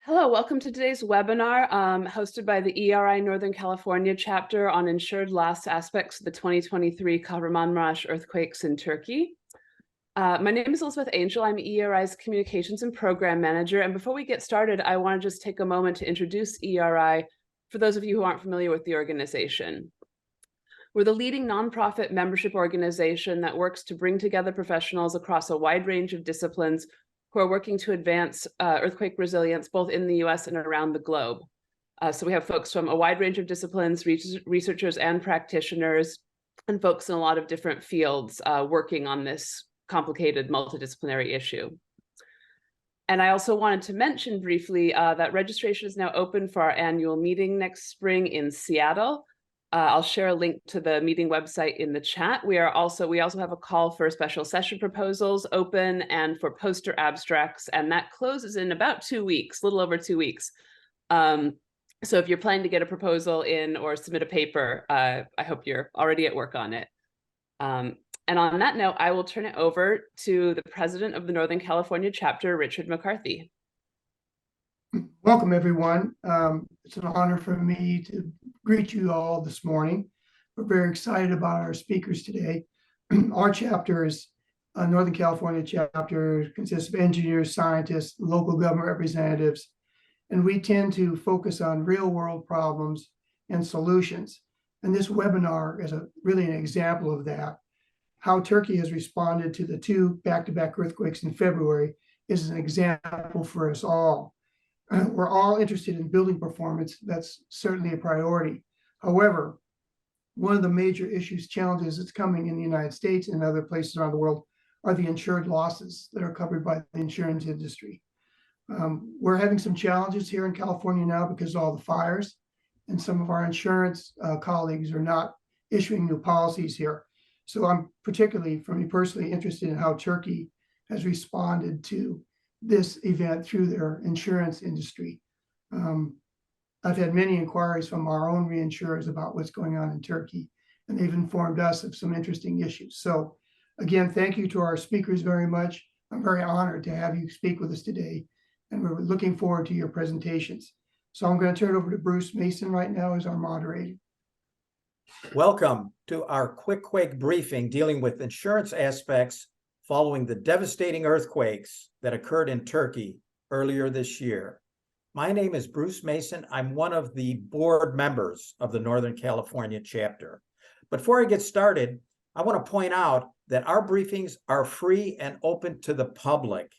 Hello, welcome to today's webinar hosted by the EERI Northern California chapter on insured loss aspects of the 2023 Kahramanmaraş earthquakes in Turkey. My name is Elizabeth Angel. I'm EERI's Communications and Program Manager. And before we get started, I want to just take a moment to introduce EERI for those of you who aren't familiar with the organization. We're the leading nonprofit membership organization that works to bring together professionals across a wide range of disciplines who are working to advance earthquake resilience both in the U.S. and around the globe. So we have folks from a wide range of disciplines, researchers and practitioners, and folks in a lot of different fields working on this complicated multidisciplinary issue. And I also wanted to mention briefly that registration is now open for our annual meeting next spring in Seattle. I'll share a link to the meeting website in the chat. We also have a call for special session proposals open and for poster abstracts, and that closes in about 2 weeks, a little over 2 weeks. So if you're planning to get a proposal in or submit a paper, I hope you're already at work on it. And on that note, I will turn it over to the president of the Northern California chapter, Richard McCarthy. Welcome, everyone. It's an honor for me to greet you all this morning. We're very excited about our speakers today. Our chapter is Northern California chapter consists of engineers, scientists, local government representatives, and we tend to focus on real-world problems and solutions. And this webinar is really an example of that. How Turkey has responded to the two back-to-back earthquakes in February is an example for us all. We're all interested in building performance. That's certainly a priority. However, one of the major challenges that's coming in the United States and other places around the world are the insured losses that are covered by the insurance industry. We're having some challenges here in California now because of all the fires, and some of our insurance colleagues are not issuing new policies here. So I'm particularly, for me personally, interested in how Turkey has responded to this event through their insurance industry. I've had many inquiries from our own reinsurers about what's going on in Turkey, and they've informed us of some interesting issues. So again, thank you to our speakers very much. I'm very honored to have you speak with us today, and we're looking forward to your presentations. So I'm going to turn it over to Bruce Mason right now as our moderator. Welcome to our quick Quake briefing dealing with insurance aspects following the devastating earthquakes that occurred in Turkey earlier this year. My name is Bruce Mason. I'm one of the board members of the Northern California chapter. Before I get started, I want to point out that our briefings are free and open to the public.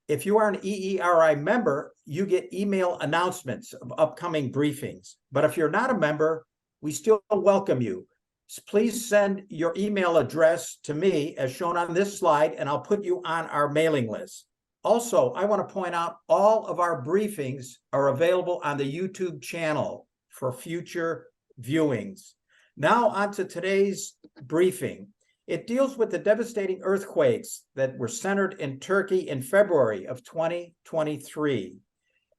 If you are an EERI member, you get email announcements of upcoming briefings. But if you're not a member, we still welcome you. Please send your email address to me as shown on this slide, and I'll put you on our mailing list. Also, I want to point out all of our briefings are available on the YouTube channel for future viewings. Now on to today's briefing. It deals with the devastating earthquakes that were centered in Turkey in February of 2023.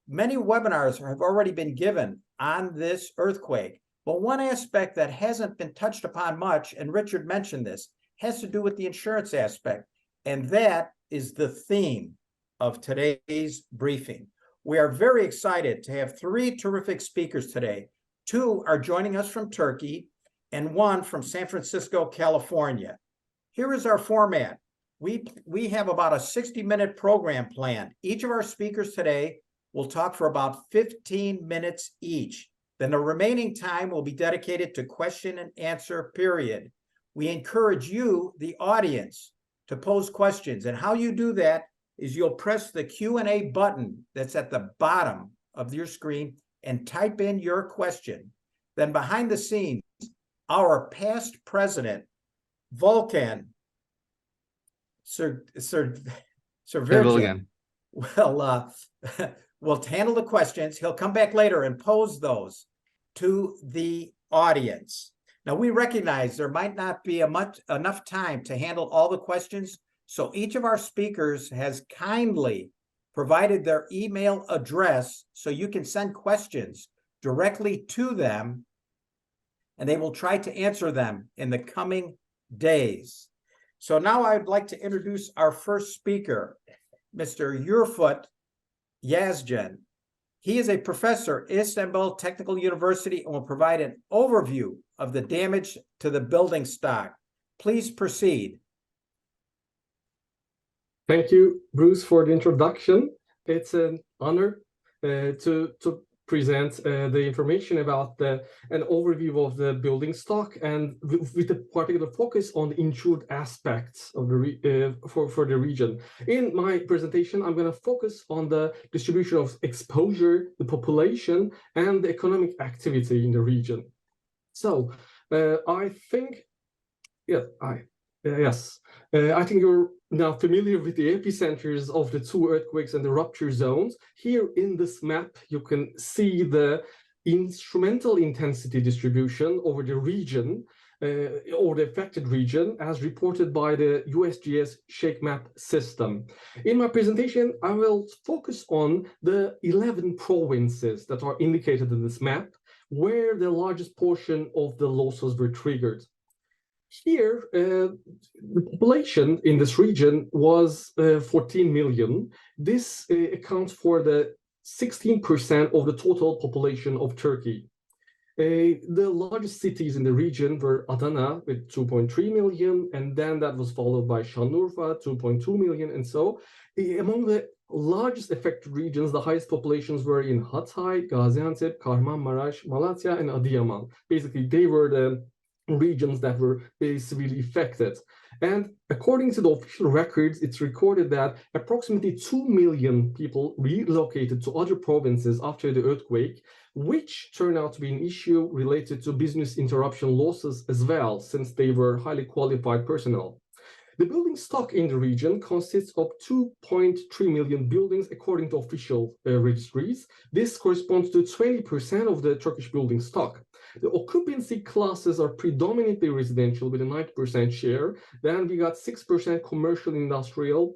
Many webinars have already been given on this earthquake. But one aspect that hasn't been touched upon much, and Richard mentioned this, has to do with the insurance aspect, and that is the theme of today's briefing. We are very excited to have three terrific speakers today. Two are joining us from Turkey, and one from San Francisco, California. Here is our format. We have about a 60-minute program planned. Each of our speakers today will talk for about 15 minutes each. Then the remaining time will be dedicated to question and answer period. We encourage you, the audience, to pose questions. And how you do that is you'll press the Q&A button that's at the bottom of your screen and type in your question. Then behind the scenes, our past president, Volkan Servirjan, will handle the questions. He'll come back later and pose those to the audience. Now, we recognize there might not be enough time to handle all the questions, so each of our speakers has kindly provided their email address so you can send questions directly to them, and they will try to answer them in the coming days. So now I'd like to introduce our first speaker, Mr. Ufuk Yazgan. He is a professor at Istanbul Technical University and will provide an overview of the damage to the building stock. Please proceed. Thank you, Bruce, for the introduction. It's an honor to present the information about an overview of the building stock, and with a particular focus on the insured aspects of the for the region. In my presentation, I'm going to focus on the distribution of exposure, the population, and the economic activity in the region. So I think, I think you're now familiar with the epicenters of the two earthquakes and the rupture zones. Here in this map, you can see the instrumental intensity distribution over the region, or the affected region, as reported by the USGS Shake Map system. In my presentation, I will focus on the 11 provinces that are indicated in this map, where the largest portion of the losses were triggered. Here, the population in this region was 14 million. This accounts for the 16% of the total population of Turkey. The largest cities in the region were Adana with 2.3 million, and then that was followed by Şanlıurfa, 2.2 million, and so. Among the largest affected regions, the highest populations were in Hatay, Gaziantep, Kahramanmaraş, Malatya, and Adıyaman. Basically, they were the regions that were severely affected. And according to the official records, it's recorded that approximately 2 million people relocated to other provinces after the earthquake, which turned out to be an issue related to business interruption losses as well, since they were highly qualified personnel. The building stock in the region consists of 2.3 million buildings according to official registries. This corresponds to 20% of the Turkish building stock. The occupancy classes are predominantly residential with a 90% share. Then we got 6% commercial industrial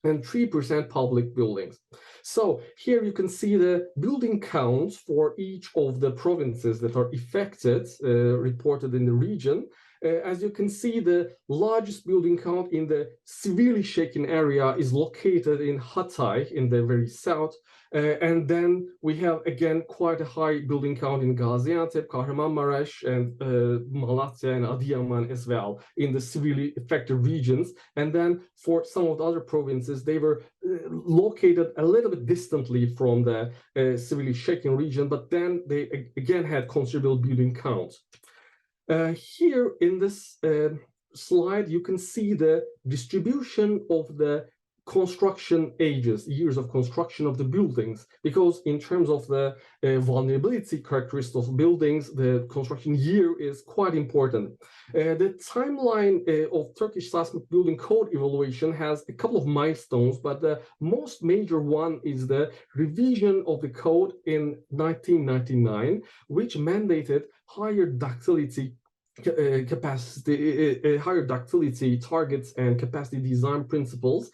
and 3% public buildings. So here you can see the building counts for each of the provinces that are affected, reported in the region. As you can see, the largest building count in the severely shaken area is located in Hatay in the very south. And then we have, again, quite a high building count in Gaziantep, Kahramanmaraş, and Malatya and Adıyaman as well in the severely affected regions. And then for some of the other provinces, they were located a little bit distantly from the severely shaken region, but then they again had considerable building counts. Here in this slide, you can see the distribution of the construction ages, years of construction of the buildings, because in terms of the vulnerability characteristics of buildings, the construction year is quite important. The timeline of Turkish Seismic Building Code evaluation has a couple of milestones, but the most major one is the revision of the code in 1999, which mandated higher ductility higher ductility targets and capacity design principles,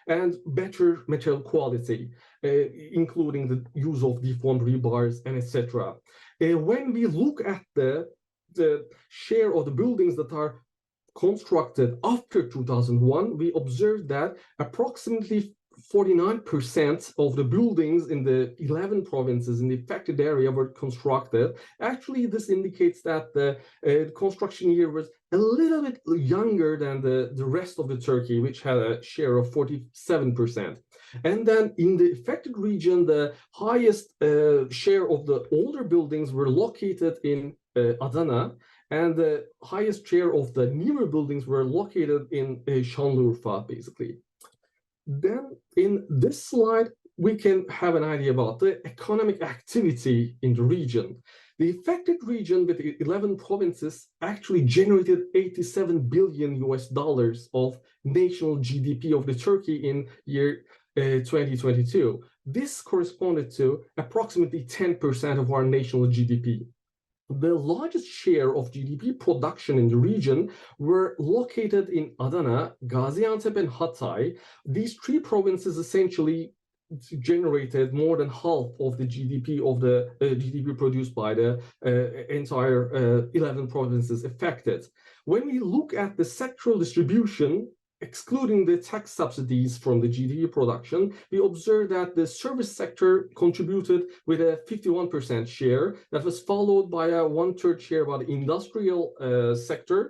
and better material quality, including the use of deformed rebars and etc. When we look at the share of the buildings that are constructed after 2001, we observed that approximately 49% of the buildings in the 11 provinces in the affected area were constructed. Actually, this indicates that the construction year was a little bit younger than the rest of the Turkey, which had a share of 47%. And then in the affected region, the highest share of the older buildings were located in Adana, and the highest share of the newer buildings were located in Şanlıurfa, basically. Then in this slide, we can have an idea about the economic activity in the region. The affected region with 11 provinces actually generated $87 billion of national GDP of the Turkey in year 2022. This corresponded to approximately 10% of our national GDP. The largest share of GDP production in the region were located in Adana, Gaziantep, and Hatay. These three provinces essentially generated more than half of the GDP produced by the entire 11 provinces affected. When we look at the sectoral distribution, excluding the tax subsidies from the GDP production, we observed that the service sector contributed with a 51% share. That was followed by a 1/3 share by the industrial sector,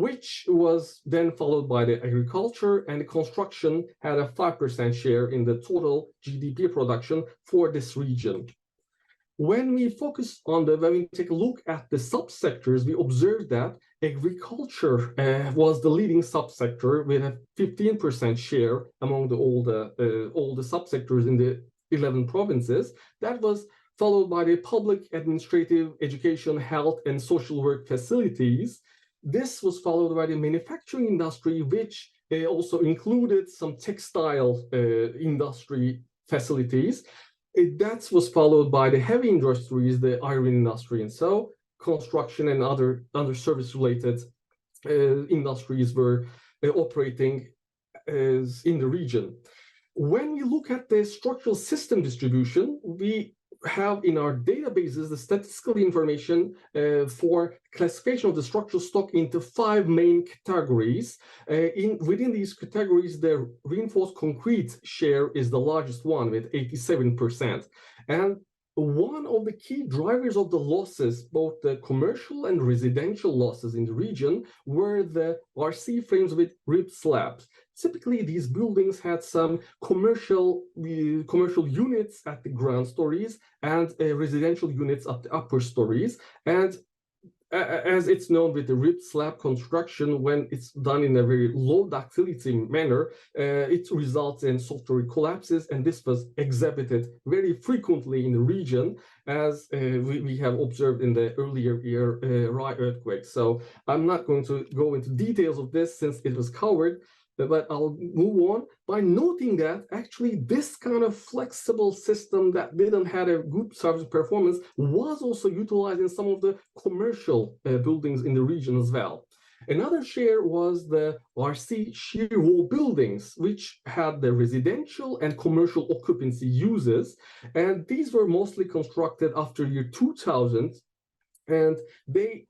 which was then followed by the agriculture, and the construction had a 5% share in the total GDP production for this region. When we take a look at the subsectors, we observed that agriculture was the leading subsector with a 15% share among all the subsectors in the 11 provinces. That was followed by the public administrative, education, health, and social work facilities. This was followed by the manufacturing industry, which also included some textile industry facilities. That was followed by the heavy industries, the iron industry, and so construction and other service-related industries were operating in the region. When we look at the structural system distribution, we have in our databases the statistical information for classification of the structural stock into 5 main categories. Within these categories, the reinforced concrete share is the largest one with 87%. And one of the key drivers of the losses, both the commercial and residential losses in the region, were the RC frames with ribbed slabs. Typically, these buildings had some commercial units at the ground stories and residential units at the upper stories. And as it's known with the ribbed slab construction, when it's done in a very low ductility manner, it results in soft-story collapses, and this was exhibited very frequently in the region, as we have observed in the earlier EERI earthquake. So I'm not going to go into details of this since it was covered, but I'll move on by noting that actually this kind of flexible system that didn't have a good service performance was also utilized in some of the commercial buildings in the region as well. Another share was the RC shear wall buildings, which had the residential and commercial occupancy uses, and these were mostly constructed after year 2000. And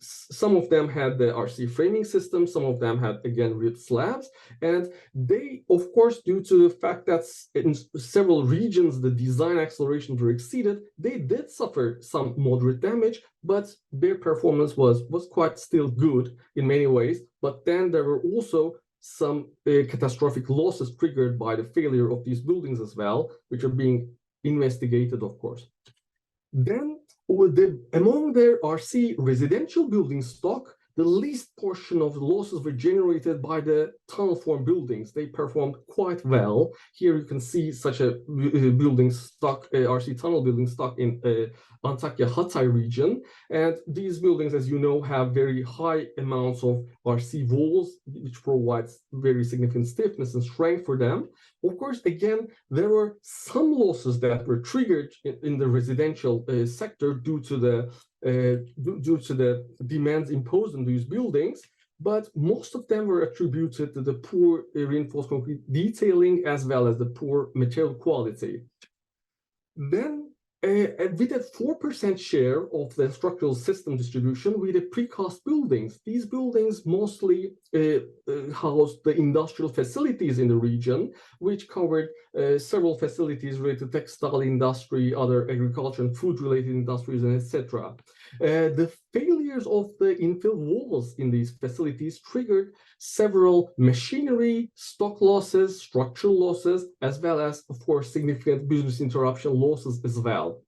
some of them had the RC framing system, some of them had, again, ribbed slabs. And they, of course, due to the fact that in several regions the design accelerations were exceeded, they did suffer some moderate damage, but their performance was quite still good in many ways. But then there were also some catastrophic losses triggered by the failure of these buildings as well, which are being investigated, of course. Then, among their RC residential building stock, the least portion of the losses were generated by the tunnel form buildings. They performed quite well. Here you can see such a building stock, RC tunnel building stock in Antakya Hatay region. And these buildings, as you know, have very high amounts of RC walls, which provides very significant stiffness and strength for them. Of course, again, there were some losses that were triggered in the residential sector due to the demands imposed on these buildings, but most of them were attributed to the poor reinforced concrete detailing as well as the poor material quality. Then, with a 4% share of the structural system distribution with the precast buildings. These buildings mostly housed the industrial facilities in the region, which covered several facilities related to textile industry, other agriculture and food-related industries, and etc. The failures of the infill walls in these facilities triggered several machinery, stock losses, structural losses, as well as, of course, significant business interruption losses as well.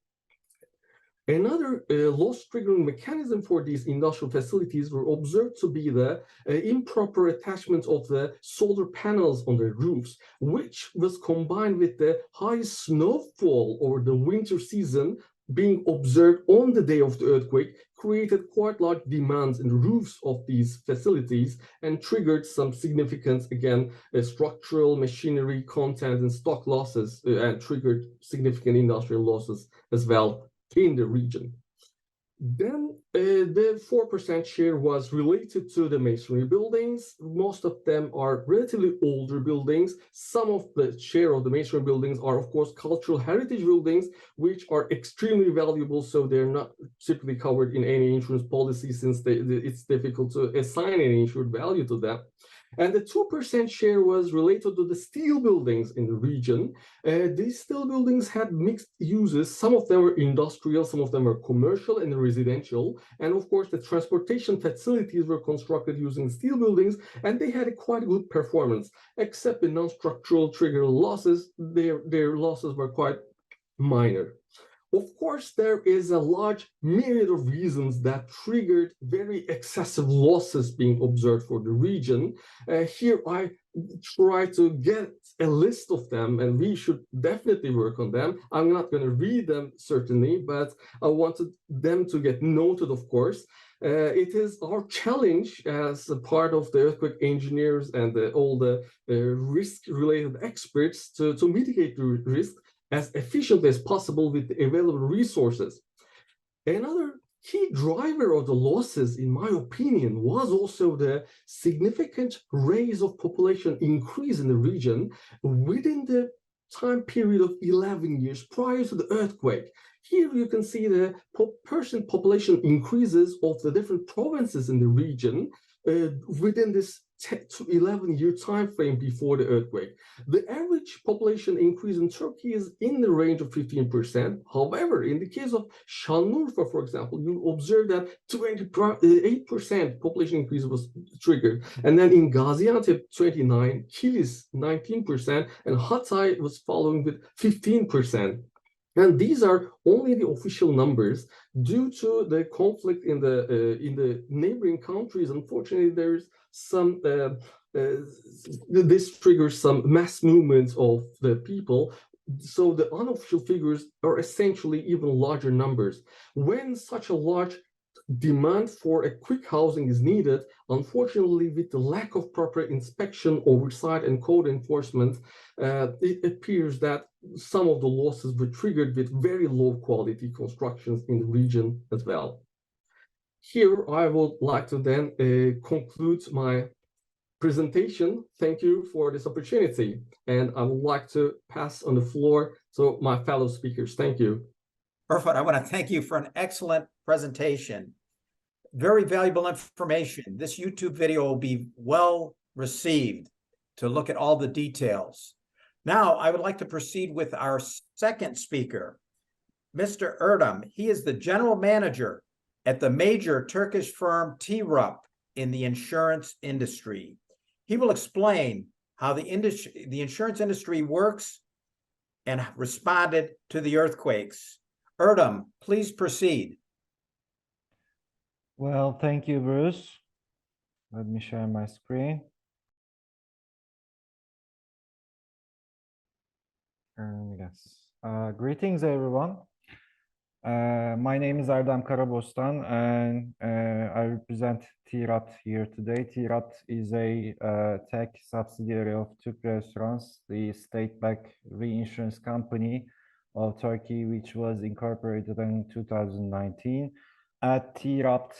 Another loss triggering mechanism for these industrial facilities were observed to be the improper attachment of the solar panels on the roofs, which was combined with the high snowfall over the winter season being observed on the day of the earthquake, created quite large demands in the roofs of these facilities and triggered some significant, again, structural, machinery, content, and stock losses, and triggered significant industrial losses as well in the region. Then the 4% share was related to the masonry buildings. Most of them are relatively older buildings. Some of the share of the masonry buildings are, of course, cultural heritage buildings, which are extremely valuable, so they're not typically covered in any insurance policy since it's difficult to assign any insured value to them. And the 2% share was related to the steel buildings in the region. These steel buildings had mixed uses. Some of them were industrial, some of them were commercial and residential. And of course, the transportation facilities were constructed using steel buildings, and they had a quite good performance, except the non-structural trigger losses. Their losses were quite minor. Of course, there is a large myriad of reasons that triggered very excessive losses being observed for the region. Here I try to get a list of them, and we should definitely work on them. I'm not going to read them, certainly, but I wanted them to get noted, of course. It is our challenge as a part of the earthquake engineers and all the risk-related experts to mitigate the risk as efficiently as possible with the available resources. Another key driver of the losses, in my opinion, was also the significant rate of population increase in the region within the time period of 11 years prior to the earthquake. Here you can see the population increases of the different provinces in the region within this 10 to 11-year time frame before the earthquake. The average population increase in Turkey is in the range of 15%. However, in the case of Şanlıurfa, for example, you observe that 28% population increase was triggered. And then in Gaziantep, 29%, Kilis, 19%, and Hatay was following with 15%. And these are only the official numbers. Due to the conflict in the neighboring countries, unfortunately, there's some this triggers some mass movements of the people. So the unofficial figures are essentially even larger numbers. When such a large demand for a quick housing is needed, unfortunately, with the lack of proper inspection, oversight, and code enforcement, it appears that some of the losses were triggered with very low quality constructions in the region as well. Here, I would like to then conclude my presentation. Thank you for this opportunity. And I would like to pass on the floor to my fellow speakers. Thank you. Perfect. I want to thank you for an excellent presentation. Very valuable information. This YouTube video will be well received to look at all the details. Now, I would like to proceed with our second speaker, Mr. Erdem. He is the general manager at the major Turkish firm T-Rupt in the insurance industry. He will explain how the insurance industry works and responded to the earthquakes. Erdem, please proceed. Well, thank you, Bruce. Let me share my screen. Yes. Greetings, everyone. My name is Erdem Karabostan, and I represent T-Rupt here today. T-Rupt is a tech subsidiary of Turkish Insurance, the state-backed reinsurance company of Turkey, which was incorporated in 2019. At T-Rupt,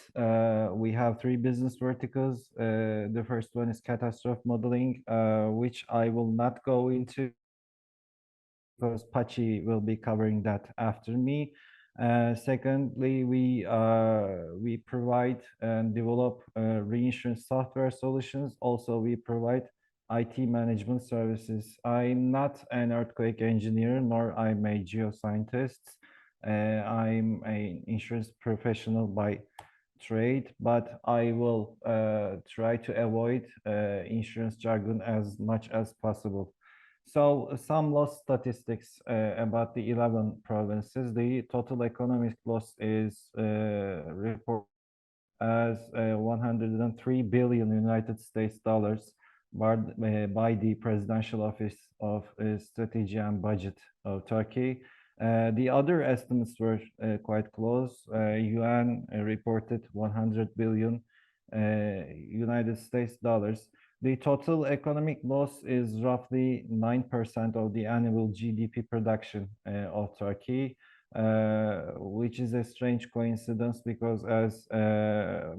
we have three business verticals. The first one is catastrophe modeling, which I will not go into because Patxi will be covering that after me. Secondly, we provide and develop reinsurance software solutions. Also, we provide IT management services. I'm not an earthquake engineer, nor I'm a geoscientist. I'm an insurance professional by trade, but I will try to avoid insurance jargon as much as possible. So some loss statistics about the 11 provinces. The total economic loss is reported as 103 billion United States dollars by the Presidential Office of Strategy and Budget of Turkey. The other estimates were quite close. UN reported 100 billion United States dollars. The total economic loss is roughly 9% of the annual GDP production of Turkey, which is a strange coincidence because, as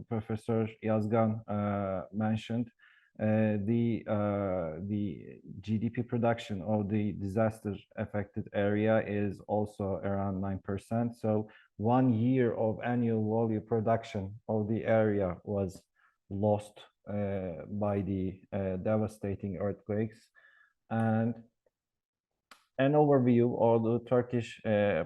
Professor Yazgan mentioned, the GDP production of the disaster-affected area is also around 9%. So 1 year of annual volume production of the area was lost by the devastating earthquakes, and an overview of the Turkish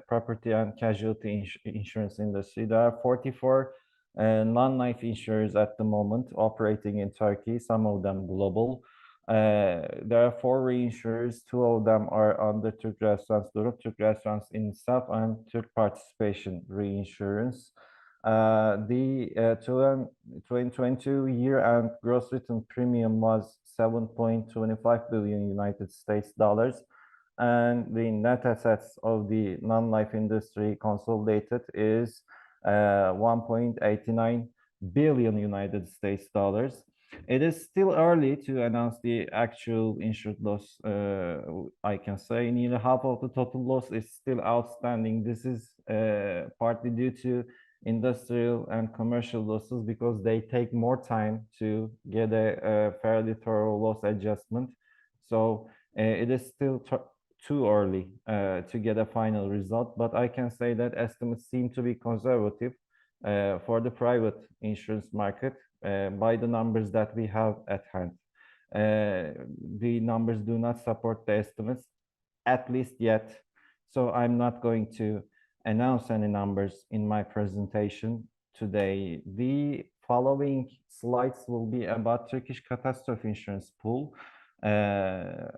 property and casualty insurance industry. There are 44 non-life insurers at the moment operating in Turkey, some of them global. There are 4 reinsurers, 2 of them are under Türk Restaurants, Türk Restaurants in itself, and Türk Participation Reinsurance. The 2022 year-end gross written premium was 7.25 billion United States dollars, and the net assets of the non-life industry consolidated is 1.89 billion United States dollars. It is still early to announce the actual insured loss. I can say nearly half of the total loss is still outstanding. This is partly due to industrial and commercial losses because they take more time to get a fairly thorough loss adjustment. So it is still too early to get a final result, but I can say that estimates seem to be conservative for the private insurance market by the numbers that we have at hand. The numbers do not support the estimates, at least yet, so I'm not going to announce any numbers in my presentation today. The following slides will be about Turkish catastrophe insurance pool. I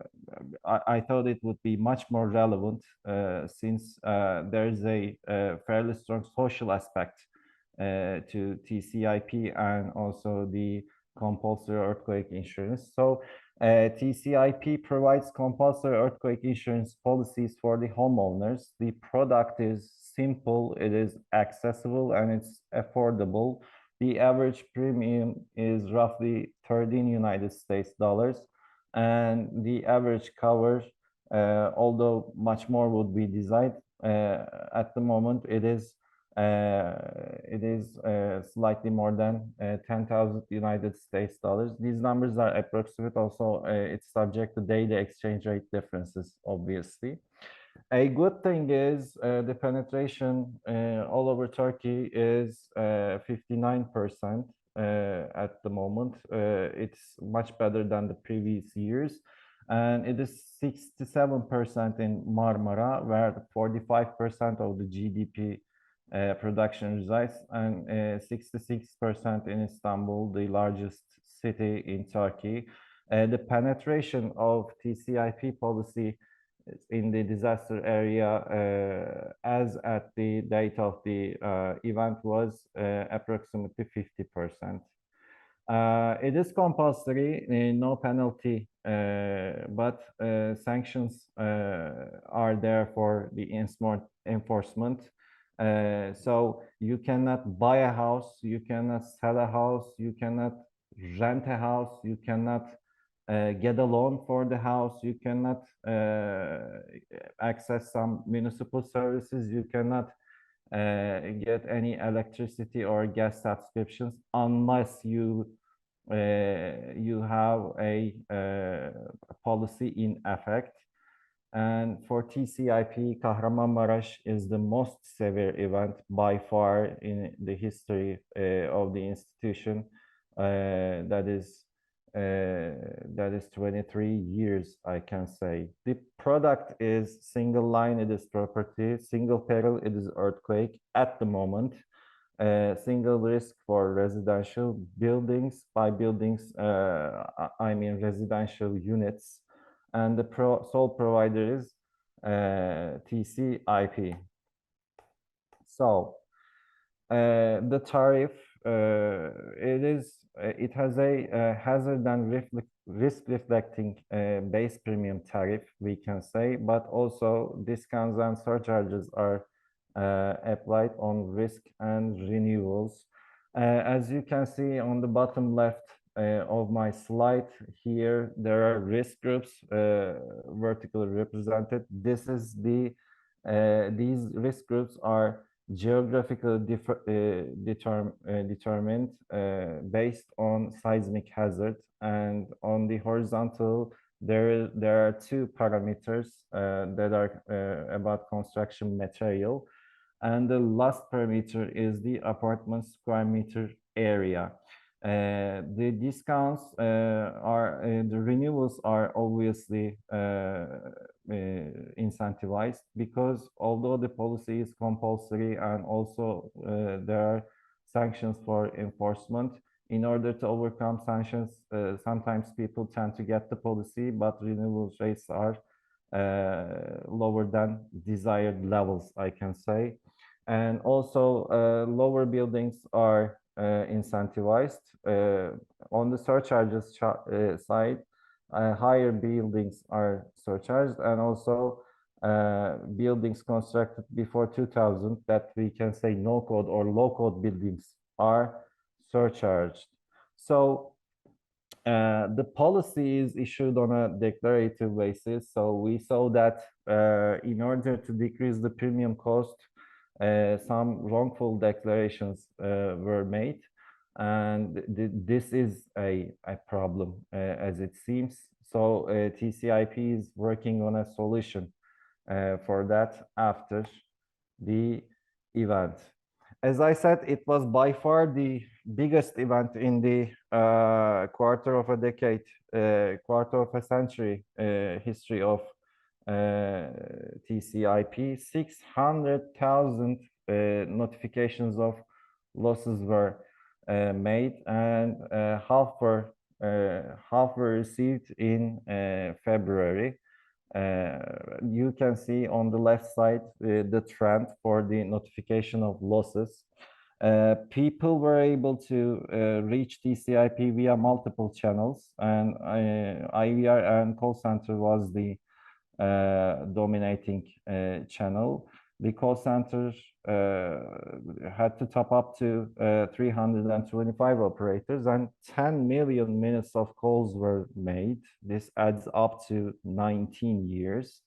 thought it would be much more relevant since there is a fairly strong social aspect to TCIP and also the compulsory earthquake insurance. So TCIP provides compulsory earthquake insurance policies for the homeowners. The product is simple, it is accessible, and it's affordable. The average premium is roughly 13 United States dollars, and the average cover, although much more would be desired, at the moment it is slightly more than 10,000 United States dollars. These numbers are approximate. Also, it's subject to daily exchange rate differences, obviously. A good thing is the penetration all over Turkey is 59% at the moment. It's much better than the previous years. And it is 67% in Marmara, where 45% of the GDP production resides, and 66% in Istanbul, the largest city in Turkey. The penetration of TCIP policy in the disaster area as at the date of the event was approximately 50%. It is compulsory, no penalty, but sanctions are there for the enforcement. So you cannot buy a house, you cannot sell a house, you cannot rent a house, you cannot get a loan for the house, you cannot access some municipal services, you cannot get any electricity or gas subscriptions unless you have a policy in effect. And for TCIP, Kahramanmaraş is the most severe event by far in the history of the institution. That is 23 years, I can say. The product is single line, it is property, single peril, it is earthquake at the moment. Single risk for residential buildings. By buildings, I mean residential units. And the sole provider is TCIP. So the tariff, it has a hazard and risk reflecting base premium tariff, we can say, but also discounts and surcharges are applied on risk and renewals. As you can see on the bottom left of my slide here, there are risk groups vertically represented. This is these risk groups are geographically determined based on seismic hazard, and on the horizontal there are 2 parameters that are about construction material, and the last parameter is the apartment square meter area. The discounts the renewals are obviously incentivized, because although the policy is compulsory and also there are sanctions for enforcement, in order to overcome sanctions, sometimes people tend to get the policy, but renewal rates are lower than desired levels, I can say. And also lower buildings are incentivized. On the surcharges side, higher buildings are surcharged, and also buildings constructed before 2000, that we can say no code or low code buildings, are surcharged. So the policy is issued on a declarative basis. So we saw that in order to decrease the premium cost, some wrongful declarations were made. And this is a problem, as it seems. So TCIP is working on a solution for that after the event. As I said, it was by far the biggest event in the quarter of a decade, quarter of a century history of TCIP. 600,000 notifications of losses were made, and half were received in February. You can see on the left side the trend for the notification of losses. People were able to reach TCIP via multiple channels, and IVR and call center was the dominating channel. The call center had to top up to 325 operators, and 10 million minutes of calls were made. This adds up to 19 years.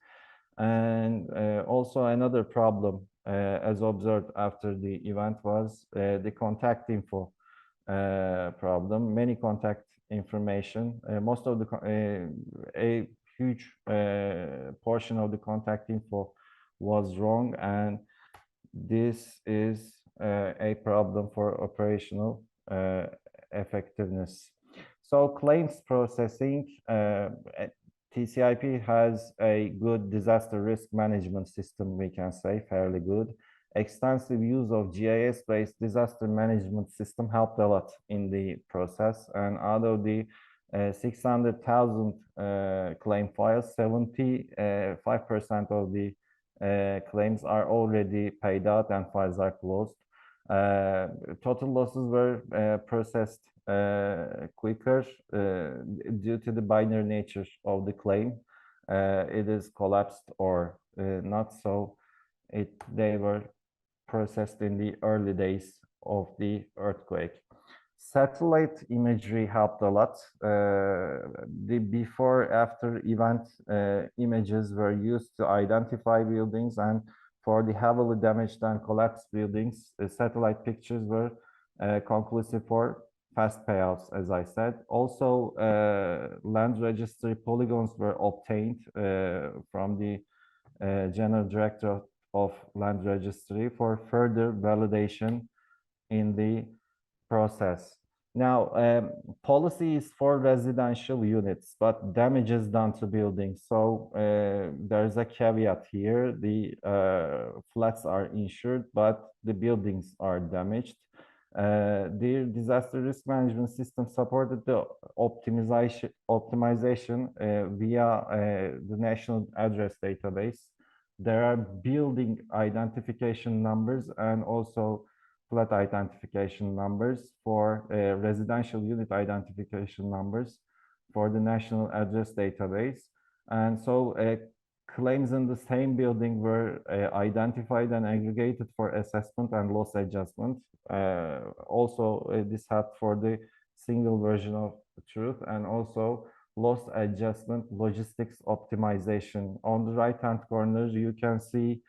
And also another problem as observed after the event was the contact info problem. Many contact information, most of the a huge portion of the contact info was wrong, and this is a problem for operational effectiveness. So claims processing, TCIP has a good disaster risk management system, we can say, fairly good. Extensive use of GIS-based disaster management system helped a lot in the process, and out of the 600,000 claim files, 75% of the claims are already paid out and files are closed. Total losses were processed quicker due to the binary nature of the claim. It is collapsed or not, so they were processed in the early days of the earthquake. Satellite imagery helped a lot. The before-after event images were used to identify buildings, and for the heavily damaged and collapsed buildings, satellite pictures were conclusive for fast payouts, as I said. Also, land registry polygons were obtained from the General Director of Land Registry for further validation in the process. Now, policy is for residential units, but damages done to buildings. So there's a caveat here. The flats are insured, but the buildings are damaged. The disaster risk management system supported the optimization via the national address database. There are building identification numbers and also flat identification numbers for residential unit identification numbers for the national address database. And so claims in the same building were identified and aggregated for assessment and loss adjustment. Also, this helped for the single version of the truth, and also loss adjustment logistics optimization. On the right-hand corner, you can see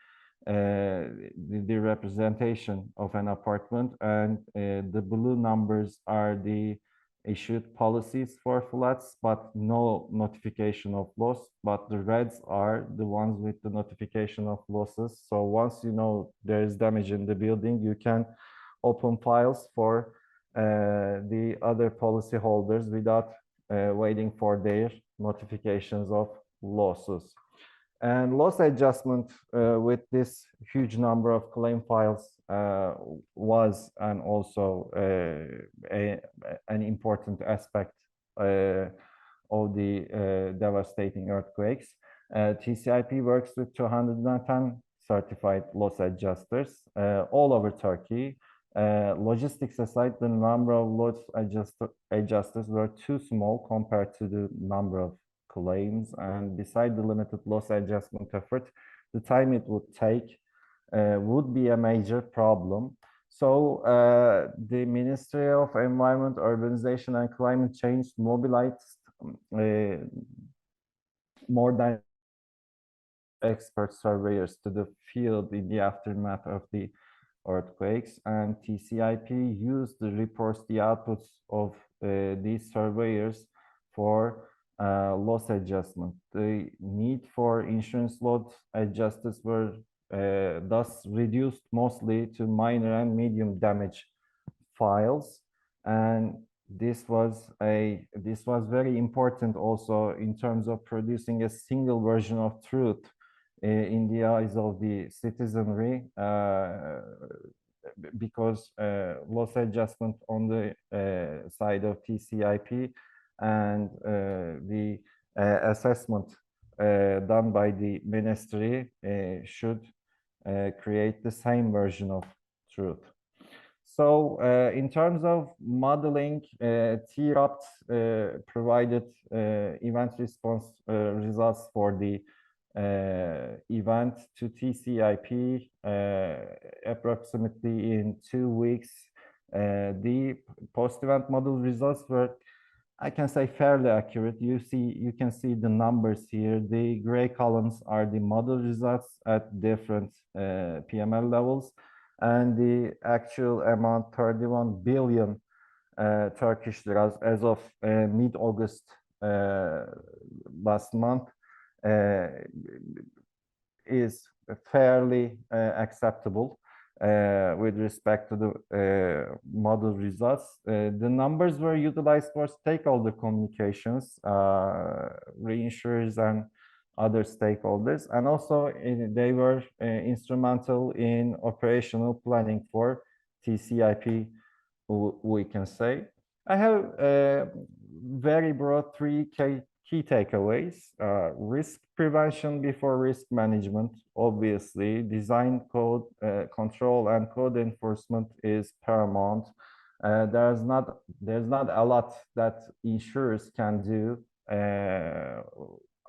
the representation of an apartment, and the blue numbers are the issued policies for flats, but no notification of loss, but the reds are the ones with the notification of losses. So once you know there is damage in the building, you can open files for the other policyholders without waiting for their notifications of losses. And loss adjustment with this huge number of claim files was and also an important aspect of the devastating earthquakes. TCIP works with 210 certified loss adjusters all over Turkey. Logistics aside, the number of loss adjusters were too small compared to the number of claims, and beside the limited loss adjustment effort, the time it would take would be a major problem. So the Ministry of Environment, Urbanization and Climate Change mobilized more than expert surveyors to the field in the aftermath of the earthquakes, and TCIP used the reports, the outputs of these surveyors for loss adjustment. The need for insurance loss adjusters were thus reduced mostly to minor and medium damage files, and this was very important also in terms of producing a single version of truth in the eyes of the citizenry, because loss adjustment on the side of TCIP and the assessment done by the ministry should create the same version of truth. So in terms of modeling, T-Rupt provided event response results for the event to TCIP approximately in 2 weeks. The post-event model results were, I can say, fairly accurate. You can see the numbers here. The gray columns are the model results at different PML levels, and the actual amount, 31 billion Turkish liras as of mid-August last month, is fairly acceptable with respect to the model results. The numbers were utilized for stakeholder communications, reinsurers and other stakeholders, and also they were instrumental in operational planning for TCIP, we can say. I have very broad 3 key takeaways. Risk prevention before risk management. Obviously, design, code control and code enforcement is paramount. There's not a lot that insurers can do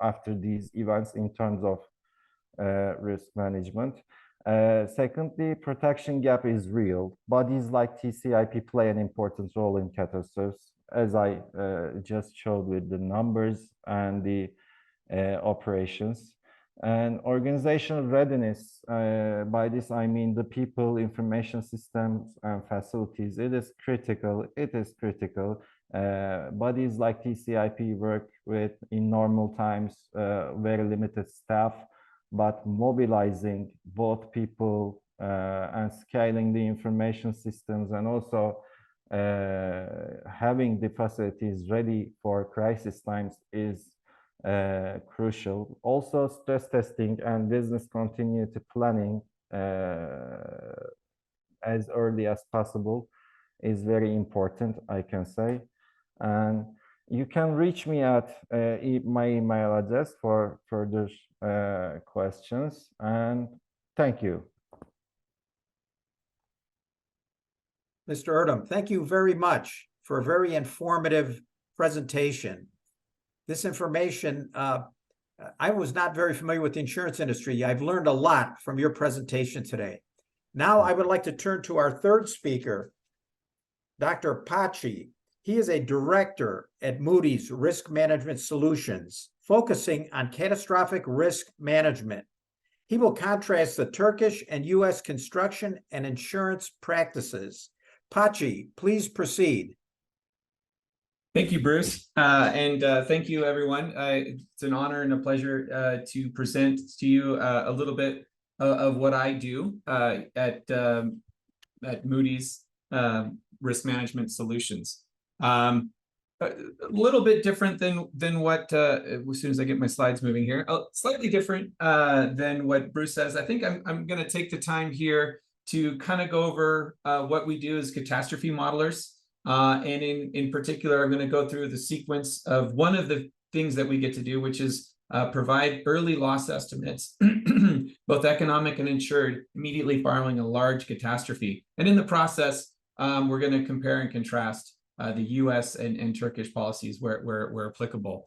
after these events in terms of risk management. Secondly, protection gap is real. Bodies like TCIP play an important role in catastrophes, as I just showed with the numbers and the operations. And organizational readiness, by this I mean the people, information systems and facilities. It is critical. Bodies like TCIP work with, in normal times, very limited staff, but mobilizing both people and scaling the information systems, and also having the facilities ready for crisis times is crucial. Also, stress testing and business continuity planning as early as possible is very important, I can say. And you can reach me at my email address for further questions, and thank you. Mr. Erdem, thank you very much for a very informative presentation. This information, I was not very familiar with the insurance industry. I've learned a lot from your presentation today. Now I would like to turn to our third speaker, Dr. Patxi. He is a director at Moody's Risk Management Solutions, focusing on catastrophic risk management. He will contrast the Turkish and U.S. construction and insurance practices. Patxi, please proceed. Thank you, Bruce. And thank you, everyone. It's an honor and a pleasure to present to you a little bit of what I do at Moody's risk management solutions. A little bit different than what, as soon as I get my slides moving here, slightly different than what Bruce says. I think I'm going to take the time here to kind of go over what we do as catastrophe modelers. And in particular, I'm going to go through the sequence of one of the things that we get to do, which is provide early loss estimates, both economic and insured, immediately following a large catastrophe. And in the process, we're going to compare and contrast the U.S. and Turkish policies where applicable.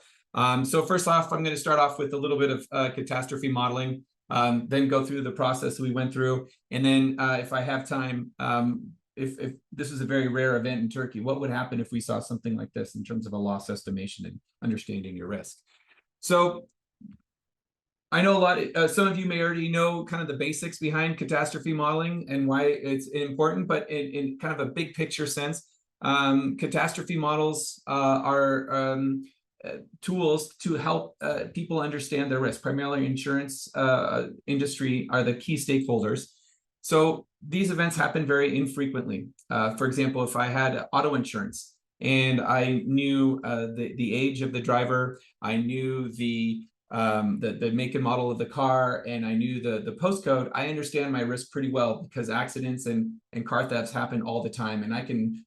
So first off, I'm going to start off with a little bit of catastrophe modeling, then go through the process we went through. And then if I have time, if this is a very rare event in Turkey, what would happen if we saw something like this in terms of a loss estimation and understanding your risk? So I know some of you may already know kind of the basics behind catastrophe modeling and why it's important, but in kind of a big picture sense, catastrophe models are tools to help people understand their risk. Primarily insurance industry are the key stakeholders. So these events happen very infrequently. For example, if I had auto insurance and I knew the age of the driver, I knew the make and model of the car, and I knew the postcode, I understand my risk pretty well because accidents and car thefts happen all the time, and I can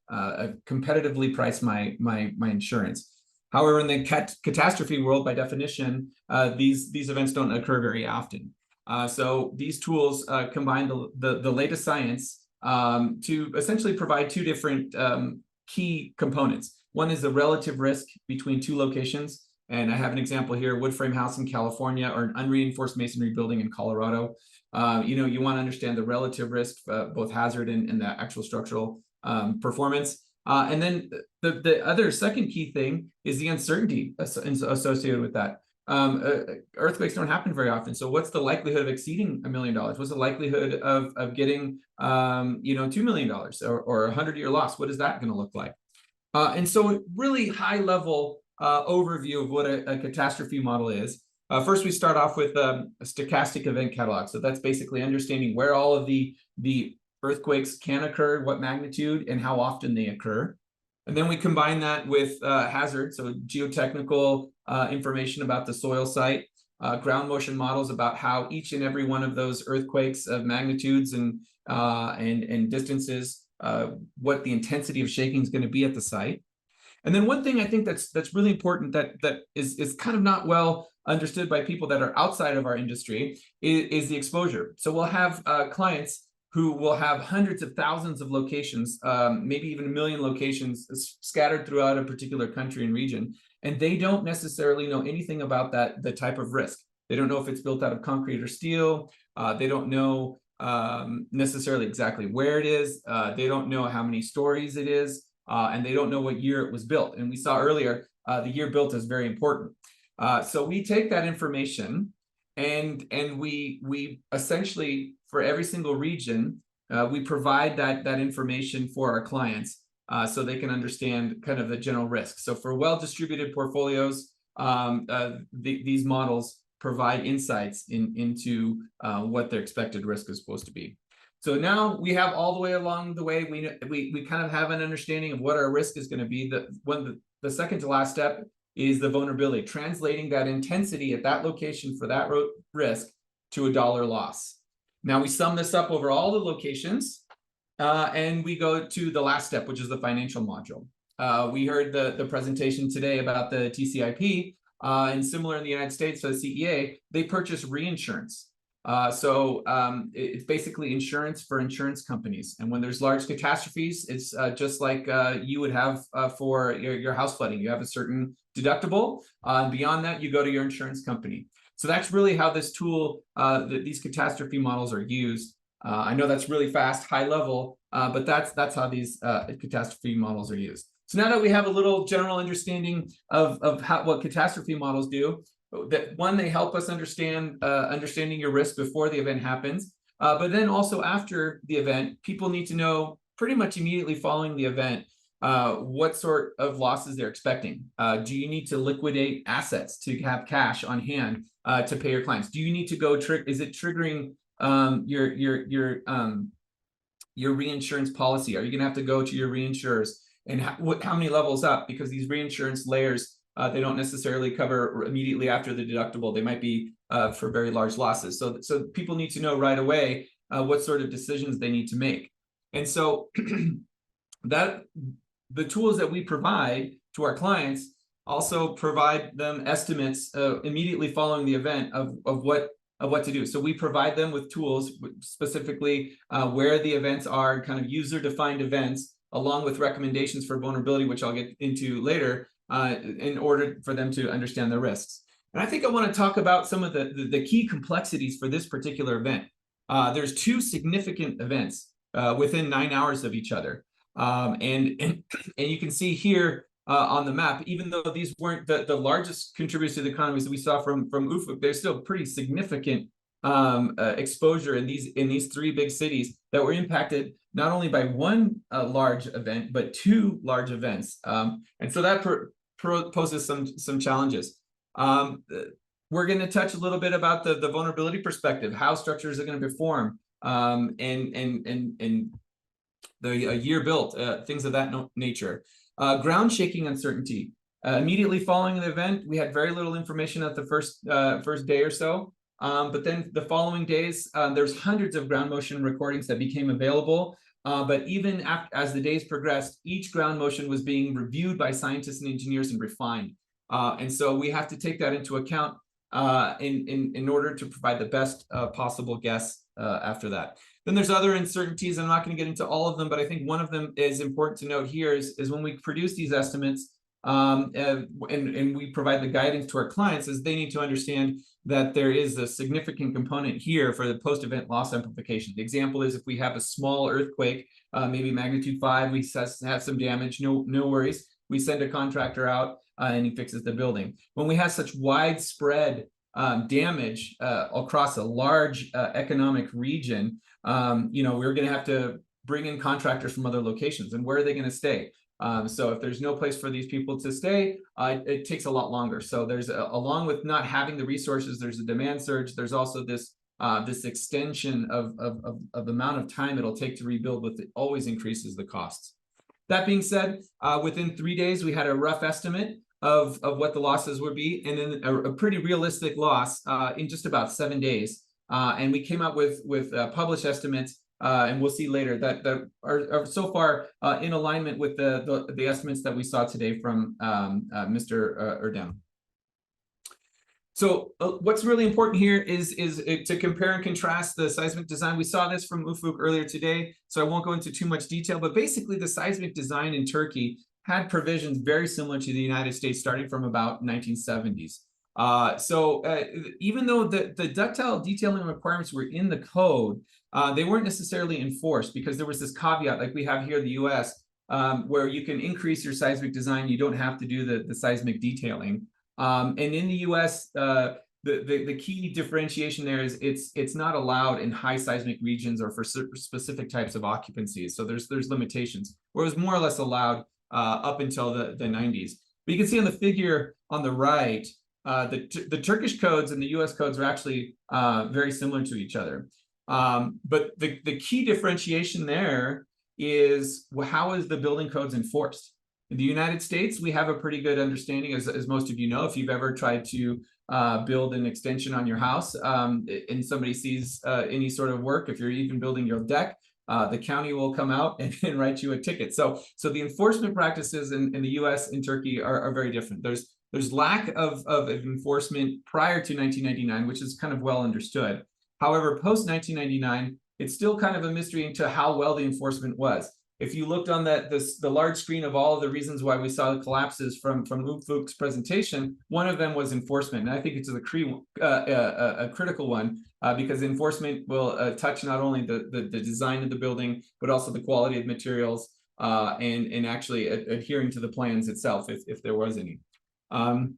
competitively price my insurance. However, in the catastrophe world, by definition, these events don't occur very often. So these tools combine the latest science to essentially provide two different key components. One is the relative risk between two locations. And I have an example here, wood frame house in California or an unreinforced masonry building in Colorado. You want to understand the relative risk, both hazard and the actual structural performance. And then the other second key thing is the uncertainty associated with that. Earthquakes don't happen very often. So what's the likelihood of exceeding $1 million? What's the likelihood of getting, $2 million or a 100-year loss? What is that going to look like? And so really high level overview of what a catastrophe model is. First, we start off with a stochastic event catalog. So that's basically understanding where all of the earthquakes can occur, what magnitude, and how often they occur. And then we combine that with hazard, so geotechnical information about the soil site, ground motion models about how each and every one of those earthquakes of magnitudes and distances, what the intensity of shaking is going to be at the site. And then one thing I think that's really important that is kind of not well understood by people that are outside of our industry is the exposure. So we'll have clients who will have hundreds of thousands of locations, maybe even 1 million locations scattered throughout a particular country and region, and they don't necessarily know anything about the type of risk. They don't know if it's built out of concrete or steel. They don't know necessarily exactly where it is. They don't know how many stories it is. And they don't know what year it was built. And we saw earlier, the year built is very important. So we take that information and we essentially, for every single region, we provide that information for our clients so they can understand kind of the general risk. So for well-distributed portfolios, these models provide insights into what their expected risk is supposed to be. So now we have all the way along the way, we kind of have an understanding of what our risk is going to be. The second to last step is the vulnerability, translating that intensity at that location for that risk to a dollar loss. Now we sum this up over all the locations and we go to the last step, which is the financial module. We heard the presentation today about the TCIP and similar in the United States, so the CEA, they purchase reinsurance. So it's basically insurance for insurance companies. And when there's large catastrophes, it's just like you would have for your house flooding. You have a certain deductible. And beyond that, you go to your insurance company. So that's really how this tool, these catastrophe models are used. I know that's really fast, high level, but that's how these catastrophe models are used. So now that we have a little general understanding of what catastrophe models do, that one, they help us understanding your risk before the event happens, but then also after the event, people need to know pretty much immediately following the event what sort of losses they're expecting. Do you need to liquidate assets to have cash on hand to pay your clients? Do you need to go is it triggering your reinsurance policy. Are you going to have to go to your reinsurers, and how many levels up? Because these reinsurance layers, they don't necessarily cover immediately after the deductible. They might be for very large losses. So people need to know right away what sort of decisions they need to make. And so that the tools that we provide to our clients also provide them estimates immediately following the event of what to do. So we provide them with tools, specifically where the events are, kind of user-defined events, along with recommendations for vulnerability, which I'll get into later, in order for them to understand the risks. And I think I want to talk about some of the key complexities for this particular event. There's two significant events within 9 hours of each other. And you can see here on the map, even though these weren't the largest contributors to the economies that we saw from Ufuk, there's still pretty significant exposure in these three big cities that were impacted not only by one large event, but two large events. And so that poses some challenges. We're going to touch a little bit about the vulnerability perspective, how structures are going to perform, and the year built, things of that nature. Ground shaking uncertainty. Immediately following the event, we had very little information at the first day or so. But then the following days, there's hundreds of ground motion recordings that became available. But even as the days progressed, each ground motion was being reviewed by scientists and engineers and refined. And so we have to take that into account in order to provide the best possible guess after that. Then there's other uncertainties. I'm not going to get into all of them, but I think one of them is important to note here is when we produce these estimates and we provide the guidance to our clients, is they need to understand that there is a significant component here for the post-event loss amplification. The example is if we have a small earthquake, maybe magnitude 5, we have some damage, no worries. We send a contractor out and he fixes the building. When we have such widespread damage across a large economic region, we're going to have to bring in contractors from other locations. And where are they going to stay? So if there's no place for these people to stay, it takes a lot longer. So there's along with not having the resources, there's a demand surge. There's also this extension of the amount of time it'll take to rebuild, with it always increases the costs. That being said, within 3 days, we had a rough estimate of what the losses would be, and then a pretty realistic loss in just about 7 days. And we came up with published estimates, and we'll see later that are so far in alignment with the estimates that we saw today from Mr. Erdem. So what's really important here is to compare and contrast the seismic design. We saw this from Ufuk earlier today, so I won't go into too much detail, but basically the seismic design in Turkey had provisions very similar to the United States starting from about 1970s. Even though the ductile detailing requirements were in the code, they weren't necessarily enforced, because there was this caveat, like we have here in the U.S., where you can increase your seismic design. You don't have to do the seismic detailing. And in the U.S., the key differentiation there is it's not allowed in high seismic regions or for specific types of occupancies. So there's limitations, where it was more or less allowed up until the 90s. But you can see on the figure on the right, the Turkish codes and the U.S. codes are actually very similar to each other. But the key differentiation there is, well, how is the building codes enforced? In the United States, we have a pretty good understanding, as most of you know, if you've ever tried to build an extension on your house and somebody sees any sort of work, if you're even building your deck, the county will come out and write you a ticket. So the enforcement practices in the U.S. and Turkey are very different. There's lack of enforcement prior to 1999, which is kind of well understood. However, post 1999, it's still kind of a mystery into how well the enforcement was. If you looked on the large screen of all of the reasons why we saw the collapses from Ufuk's presentation, one of them was enforcement. And I think it's a critical one because enforcement will touch not only the design of the building, but also the quality of materials and actually adhering to the plans itself, if there was any. And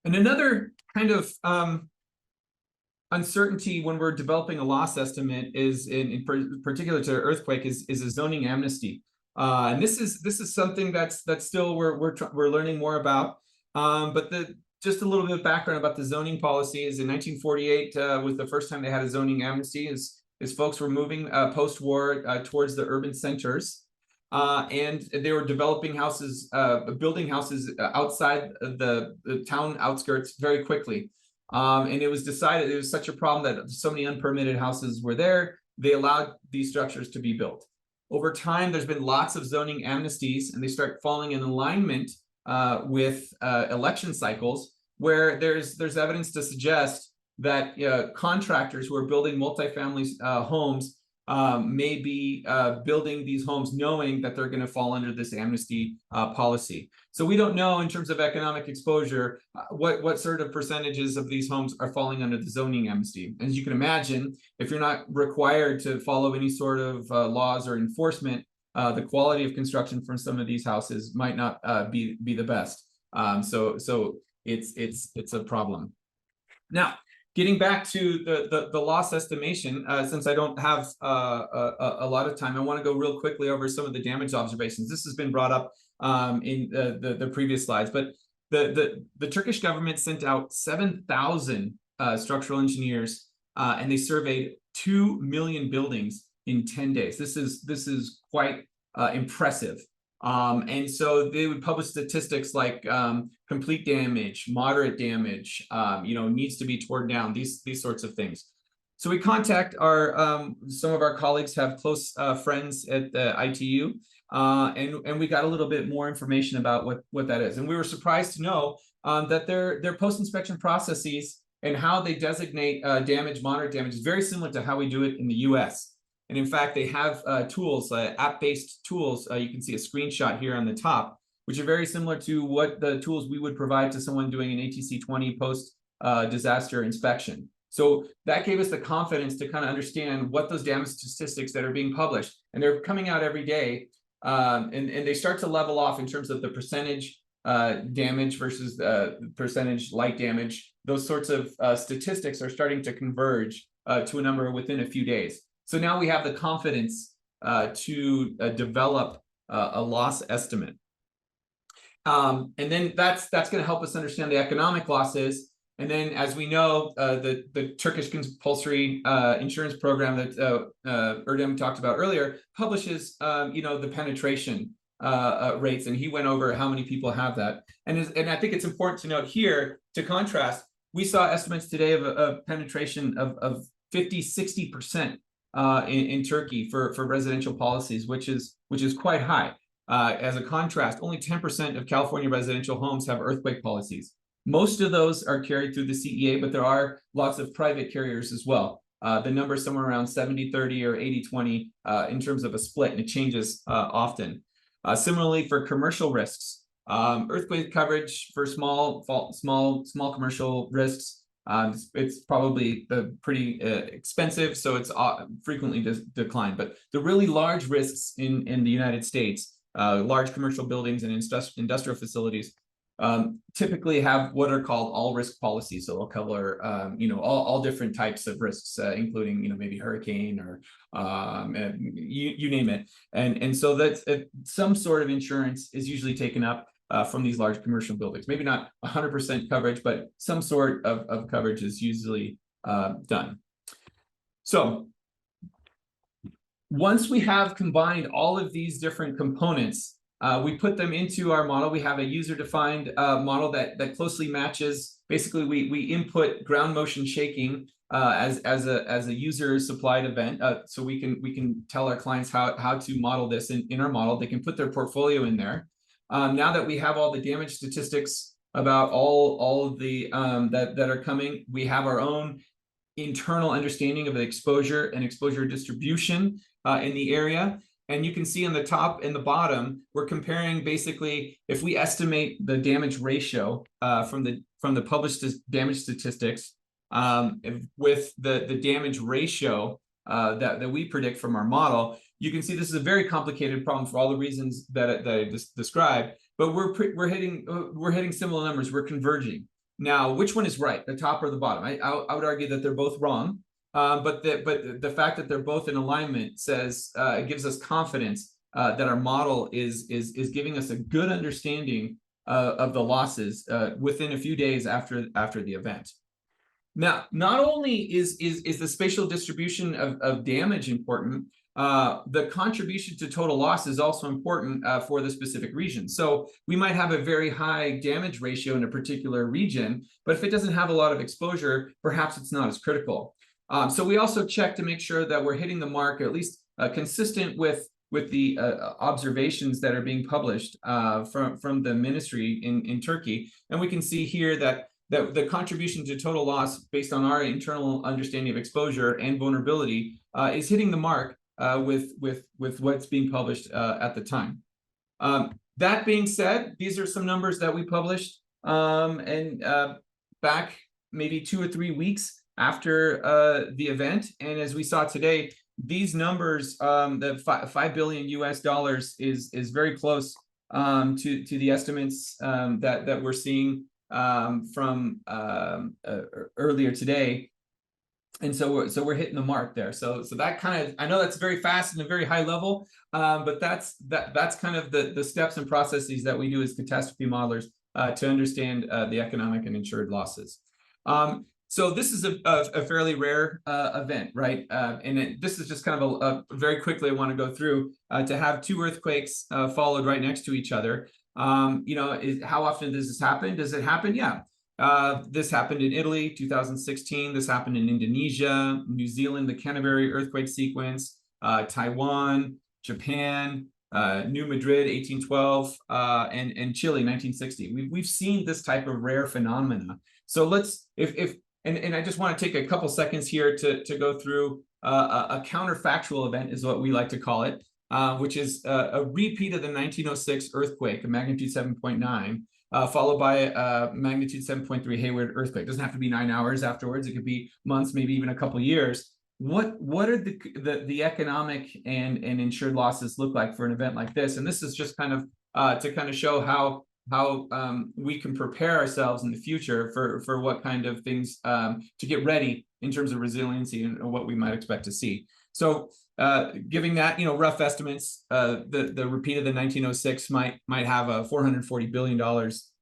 another kind of uncertainty when we're developing a loss estimate is, in particular to earthquake, is a zoning amnesty, and this is something that's still we're learning more about. But just a little bit of background about the zoning policy is in 1948 was the first time they had a zoning amnesty. is folks were moving post-war towards the urban centers. And they were developing houses, building houses outside the town outskirts very quickly. And it was decided it was such a problem that so many unpermitted houses were there, they allowed these structures to be built. Over time, there's been lots of zoning amnesties, and they start falling in alignment with election cycles, where there's evidence to suggest that contractors who are building multifamily homes may be building these homes knowing that they're going to fall under this amnesty policy. So we don't know in terms of economic exposure what sort of percentages of these homes are falling under the zoning amnesty. As you can imagine, if you're not required to follow any sort of laws or enforcement, the quality of construction from some of these houses might not be the best. So it's a problem. Now, getting back to the loss estimation, since I don't have a lot of time, I want to go real quickly over some of the damage observations. This has been brought up in the previous slides, but the Turkish government sent out 7,000 structural engineers, and they surveyed 2 million buildings in 10 days. This is quite impressive. And so they would publish statistics like complete damage, moderate damage, needs to be torn down, these sorts of things. So we contact some of our colleagues have close friends at the ITU, and we got a little bit more information about what that is. And we were surprised to know that their post-inspection processes and how they designate damage, moderate damage is very similar to how we do it in the U.S. And in fact, they have tools, app-based tools. You can see a screenshot here on the top, which are very similar to what the tools we would provide to someone doing an ATC-20 post-disaster inspection. So that gave us the confidence to kind of understand what those damage statistics that are being published, and they're coming out every day, and they start to level off in terms of the percentage damage versus the percentage light damage. Those sorts of statistics are starting to converge to a number within a few days. So now we have the confidence to develop a loss estimate. And then that's going to help us understand the economic losses. And then, as we know, the Turkish Compulsory Insurance program that Erdem talked about earlier publishes, the penetration rates, and he went over how many people have that. And I think it's important to note here, to contrast, we saw estimates today of penetration of 50–60%. In Turkey for residential policies, which is quite high. As a contrast, only 10% of California residential homes have earthquake policies. Most of those are carried through the CEA, but there are lots of private carriers as well. The number is somewhere around 70–30 or 80–20 in terms of a split, and it changes often. Similarly, for commercial risks, earthquake coverage for small commercial risks, it's probably pretty expensive, so it's frequently declined. But the really large risks in the United States, large commercial buildings and industrial facilities, typically have what are called all risk policies. So they'll cover all different types of risks, including maybe hurricane or you name it. And so that's some sort of insurance is usually taken up from these large commercial buildings. Maybe not 100% coverage, but some sort of coverage is usually done. So once we have combined all of these different components, we put them into our model. We have a user-defined model that closely matches. Basically, we input ground motion shaking as a user-supplied event, so we can tell our clients how to model this in our model. They can put their portfolio in there. Now that we have all the damage statistics about all of the that are coming, we have our own internal understanding of the exposure and exposure distribution in the area. And you can see on the top and the bottom, we're comparing basically if we estimate the damage ratio from the published damage statistics with the damage ratio that we predict from our model. You can see this is a very complicated problem for all the reasons that I just described, but we're hitting similar numbers. We're converging. Now, which one is right, the top or the bottom? I would argue that they're both wrong, but the fact that they're both in alignment says it gives us confidence that our model is giving us a good understanding of the losses within a few days after the event. Now, not only is the spatial distribution of damage important, the contribution to total loss is also important for the specific region. So we might have a very high damage ratio in a particular region, but if it doesn't have a lot of exposure, perhaps it's not as critical. So we also check to make sure that we're hitting the mark, at least consistent with the observations that are being published from the ministry in Turkey. And we can see here that the contribution to total loss based on our internal understanding of exposure and vulnerability is hitting the mark with what's being published at the time. That being said, these are some numbers that we published back maybe 2 or 3 weeks after the event. And as we saw today, these numbers, the $5 billion is very close to the estimates that we're seeing from earlier today. And so we're hitting the mark there. So that kind of, I know that's very fast and a very high level, but that's kind of the steps and processes that we do as catastrophe modelers to understand the economic and insured losses. So this is a fairly rare event, right? And this is just kind of a very quickly I want to go through to have 2 earthquakes followed right next to each other. You know, how often does this happen? Does it happen? Yeah. This happened in Italy, 2016. This happened in Indonesia, New Zealand, the Canterbury earthquake sequence, Taiwan, Japan, New Madrid, 1812, and Chile, 1960. We've seen this type of rare phenomena. So let's, and I just want to take a couple seconds here to go through a counterfactual event is what we like to call it, which is a repeat of the 1906 earthquake, a magnitude 7.9. Followed by a magnitude 7.3 Hayward earthquake. It doesn't have to be 9 hours afterwards. It could be months, maybe even a couple of years. What are the economic and insured losses look like for an event like this? And this is just kind of to kind of show how we can prepare ourselves in the future for what kind of things to get ready in terms of resiliency and what we might expect to see. So giving that, you know, rough estimates, the repeat of the 1906 might have a $440 billion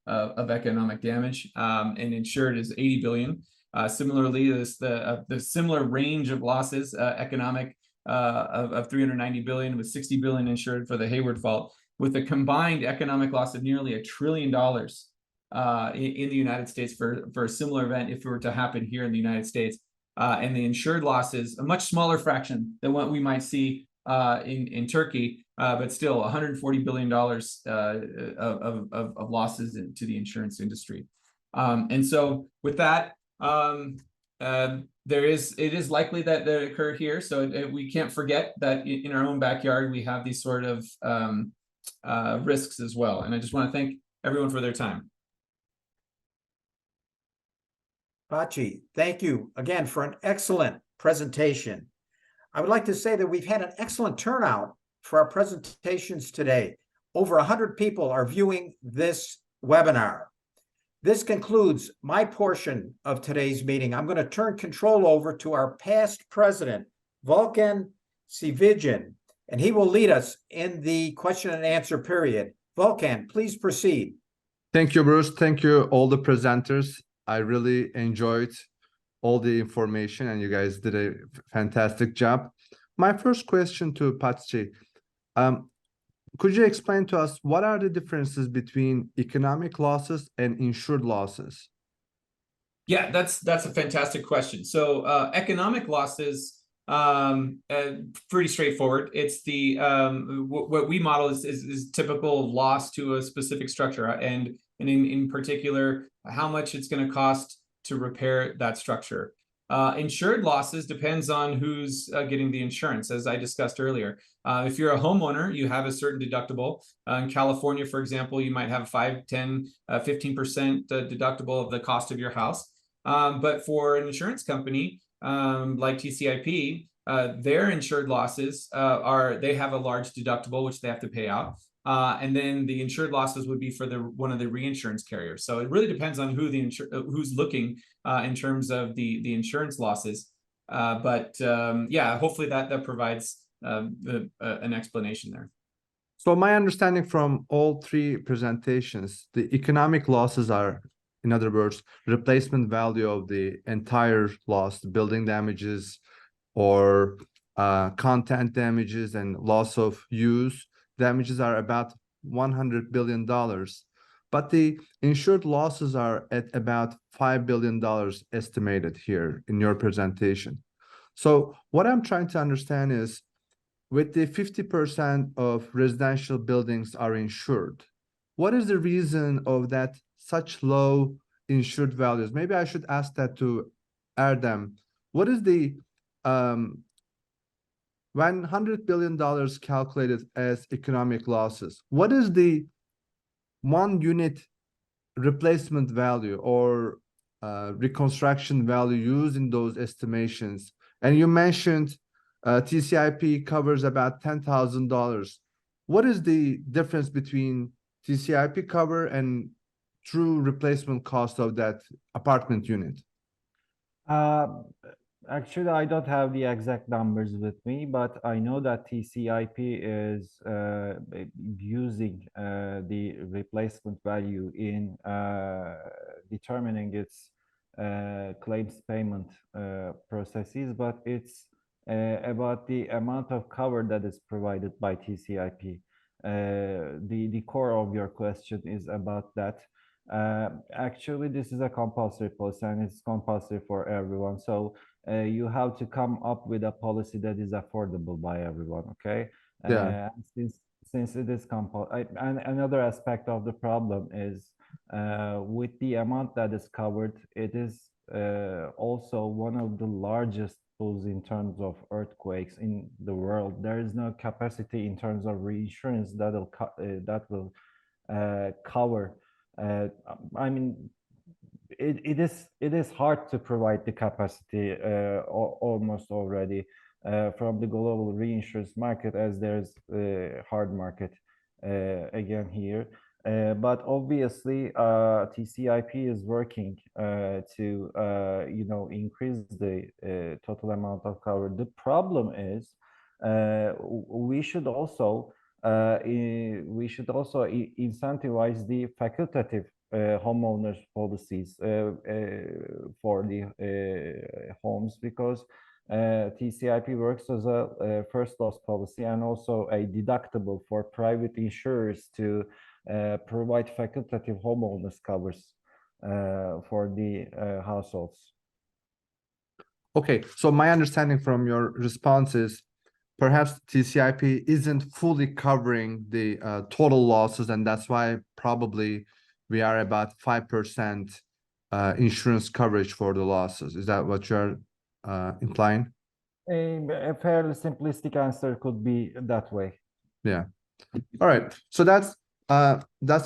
of economic damage, and insured is 80 billion. Similarly, the similar range of losses, economic of 390 billion with 60 billion insured for the Hayward fault, with a combined economic loss of nearly $1 trillion in the United States for a similar event if it were to happen here in the United States. And the insured losses, a much smaller fraction than what we might see in Turkey, but still $140 billion of losses to the insurance industry. And so with that, it is likely that occur here. So we can't forget that in our own backyard, we have these sort of risks as well. And I just want to thank everyone for their time. Patxi, thank you again for an excellent presentation. I would like to say that we've had an excellent turnout for our presentations today. Over 100 people are viewing this webinar. This concludes my portion of today's meeting. I'm going to turn control over to our past president, Volkan Cvijic, and he will lead us in the question and answer period. Volkan, please proceed. Thank you, Bruce. Thank you, all the presenters. I really enjoyed all the information and you guys did a fantastic job. My first question to Patxi, could you explain to us what are the differences between economic losses and insured losses? Yeah, that's a fantastic question. So economic losses, pretty straightforward. It's the what we model is typical loss to a specific structure, and in particular, how much it's going to cost to repair that structure. Insured losses depends on who's getting the insurance, as I discussed earlier. If you're a homeowner, you have a certain deductible. In California, for example, you might have 5, 10, 15% deductible of the cost of your house. But for an insurance company like TCIP, their insured losses they have a large deductible, which they have to pay out. And then the insured losses would be for one of the reinsurance carriers. So it really depends on who's looking in terms of the insurance losses. Yeah, hopefully that provides an explanation there. So my understanding from all three presentations, the economic losses are in other words, replacement value of the entire loss, building damages or content damages and loss of use damages are about $100 billion. But the insured losses are at about $5 billion estimated here in your presentation. So what I'm trying to understand is, with the 50% of residential buildings are insured, what is the reason of that such low insured values? Maybe I should ask that to Erdem. What is the when $100 billion calculated as economic losses, what is the one unit replacement value or reconstruction value used in those estimations? And you mentioned TCIP covers about $10,000. What is the difference between TCIP cover and true replacement cost of that apartment unit? Actually, I don't have the exact numbers with me, but I know that TCIP is using the replacement value in determining its claims payment processes, but it's about the amount of cover that is provided by TCIP. The core of your question is about that. Actually, this is a compulsory policy and it's compulsory for everyone. So you have to come up with a policy that is affordable by everyone, okay? Yeah. Since it is compulsory, and another aspect of the problem is with the amount that is covered, it is also one of the largest pools in terms of earthquakes in the world. There is no capacity in terms of reinsurance that will cover. I mean, it is hard to provide the capacity almost already from the global reinsurance market, as there's a hard market again here. But obviously, TCIP is working to increase the total amount of cover. The problem is we should also incentivize the facultative homeowners policies for the homes, because TCIP works as a first loss policy and also a deductible for private insurers to provide facultative homeowners covers for the households. Okay, so my understanding from your response is perhaps TCIP isn't fully covering the total losses, and that's why probably we are about 5% insurance coverage for the losses. Is that what you're implying? A fairly simplistic answer could be that way. Yeah. All right. So that's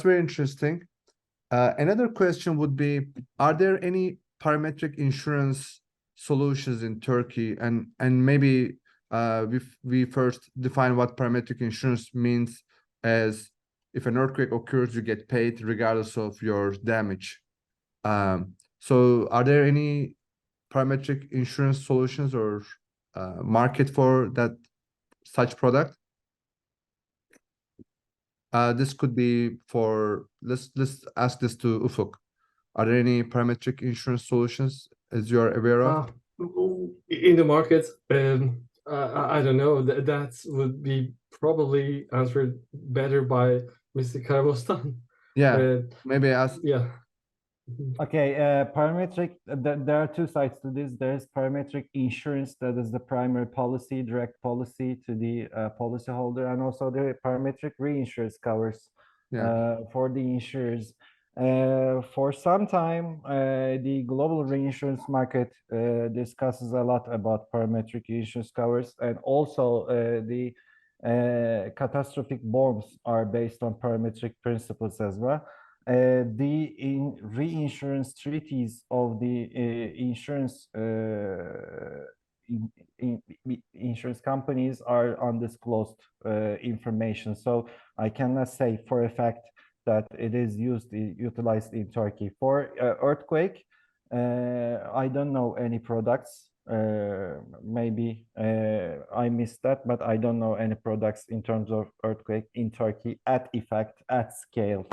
very interesting. Another question would be, are there any parametric insurance solutions in Turkey? And maybe we first define what parametric insurance means, as if an earthquake occurs, you get paid regardless of your damage. So are there any parametric insurance solutions or market for that such product? This could be for, let's ask this to Ufuk. Are there any parametric insurance solutions as you are aware of? In the market, I don't know. That would be probably answered better by Mr. Karabostan. Yeah, maybe ask. Yeah. Okay, parametric, there are two sides to this. There's parametric insurance, that is the primary policy, direct policy to the policyholder, and also the parametric reinsurance covers for the insurers. For some time, the global reinsurance market discusses a lot about parametric insurance covers, and also the catastrophic bonds are based on parametric principles as well. The reinsurance treaties of the insurance companies are undisclosed information, so I cannot say for a fact that it is utilized in Turkey. For earthquake, I don't know any products. Maybe I missed that, but I don't know any products in terms of earthquake in Turkey at effect, at scale.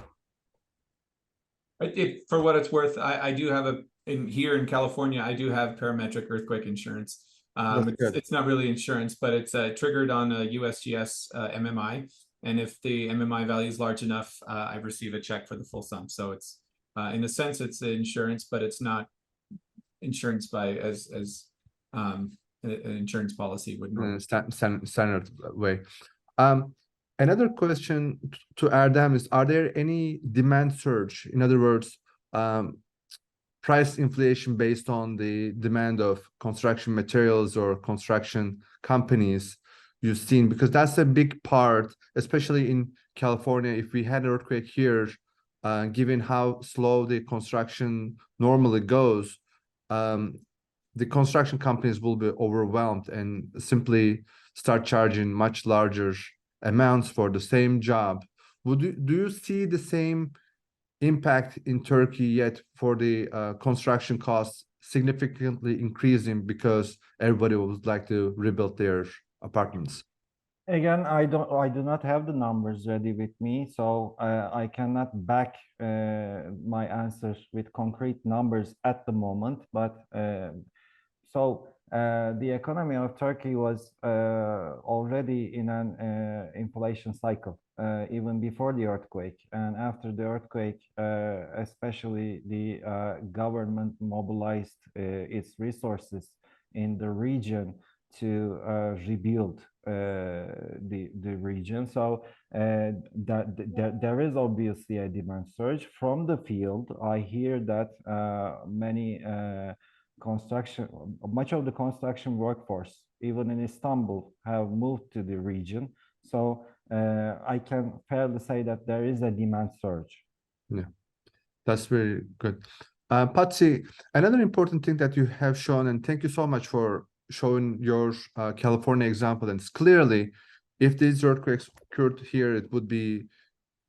For what it's worth, I do have here in California, I do have parametric earthquake insurance. It's not really insurance, but it's triggered on a USGS MMI. And if the MMI value is large enough, I receive a check for the full sum. So it's, in a sense, it's insurance, but it's not insurance as an insurance policy would normally. Standard way. Another question to Erdem is, are there any demand surge? In other words, price inflation based on the demand of construction materials or construction companies you've seen? Because that's a big part, especially in California. If we had an earthquake here, given how slow the construction normally goes, the construction companies will be overwhelmed and simply start charging much larger amounts for the same job. Do you see the same impact in Turkey yet for the construction costs significantly increasing because everybody would like to rebuild their apartments? Again, I do not have the numbers ready with me, so I cannot back my answers with concrete numbers at the moment. But the economy of Turkey was already in an inflation cycle even before the earthquake, and after the earthquake, especially the government mobilized its resources in the region to rebuild the region. So there is obviously a demand surge from the field. I hear that much of the construction workforce, even in Istanbul, have moved to the region. So I can fairly say that there is a demand surge. Yeah, that's very good. Patxi, another important thing that you have shown, and thank you so much for showing your California example, and it's clearly, if these earthquakes occurred here, it would be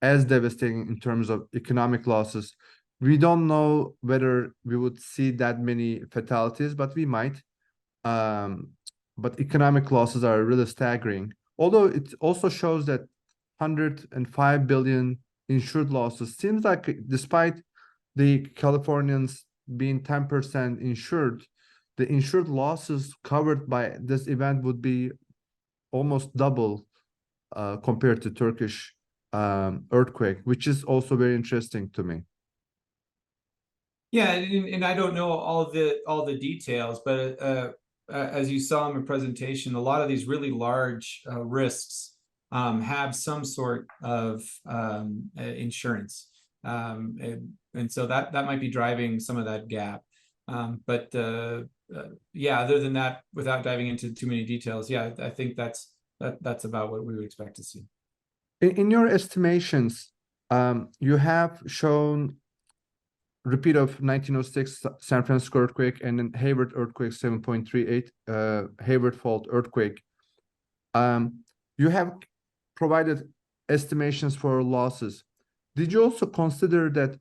as devastating in terms of economic losses. We don't know whether we would see that many fatalities, but we might. But economic losses are really staggering. Although it also shows that 105 billion insured losses seems like, despite the Californians being 10% insured, the insured losses covered by this event would be almost double compared to Turkish earthquake, which is also very interesting to me. Yeah, and I don't know all the details, but as you saw in my presentation, a lot of these really large risks have some sort of insurance, and so that might be driving some of that gap. But yeah, other than that, without diving into too many details, yeah, I think that's about what we would expect to see. In your estimations, you have shown repeat of 1906 San Francisco earthquake and then Hayward earthquake 7.38, Hayward fault earthquake. You have provided estimations for losses. Did you also consider that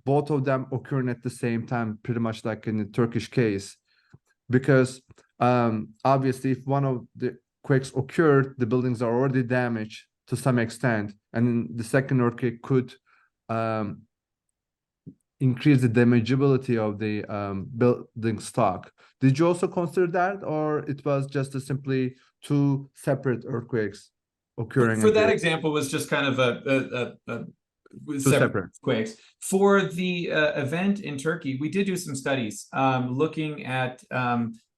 both of them occurring at the same time, pretty much like in the Turkish case? Because obviously, if one of the quakes occurred, the buildings are already damaged to some extent, and the second earthquake could increase the damageability of the building stock. Did you also consider that, or it was just simply two separate earthquakes occurring? For that example, was just kind of a separate quakes. For the event in Turkey, we did do some studies looking at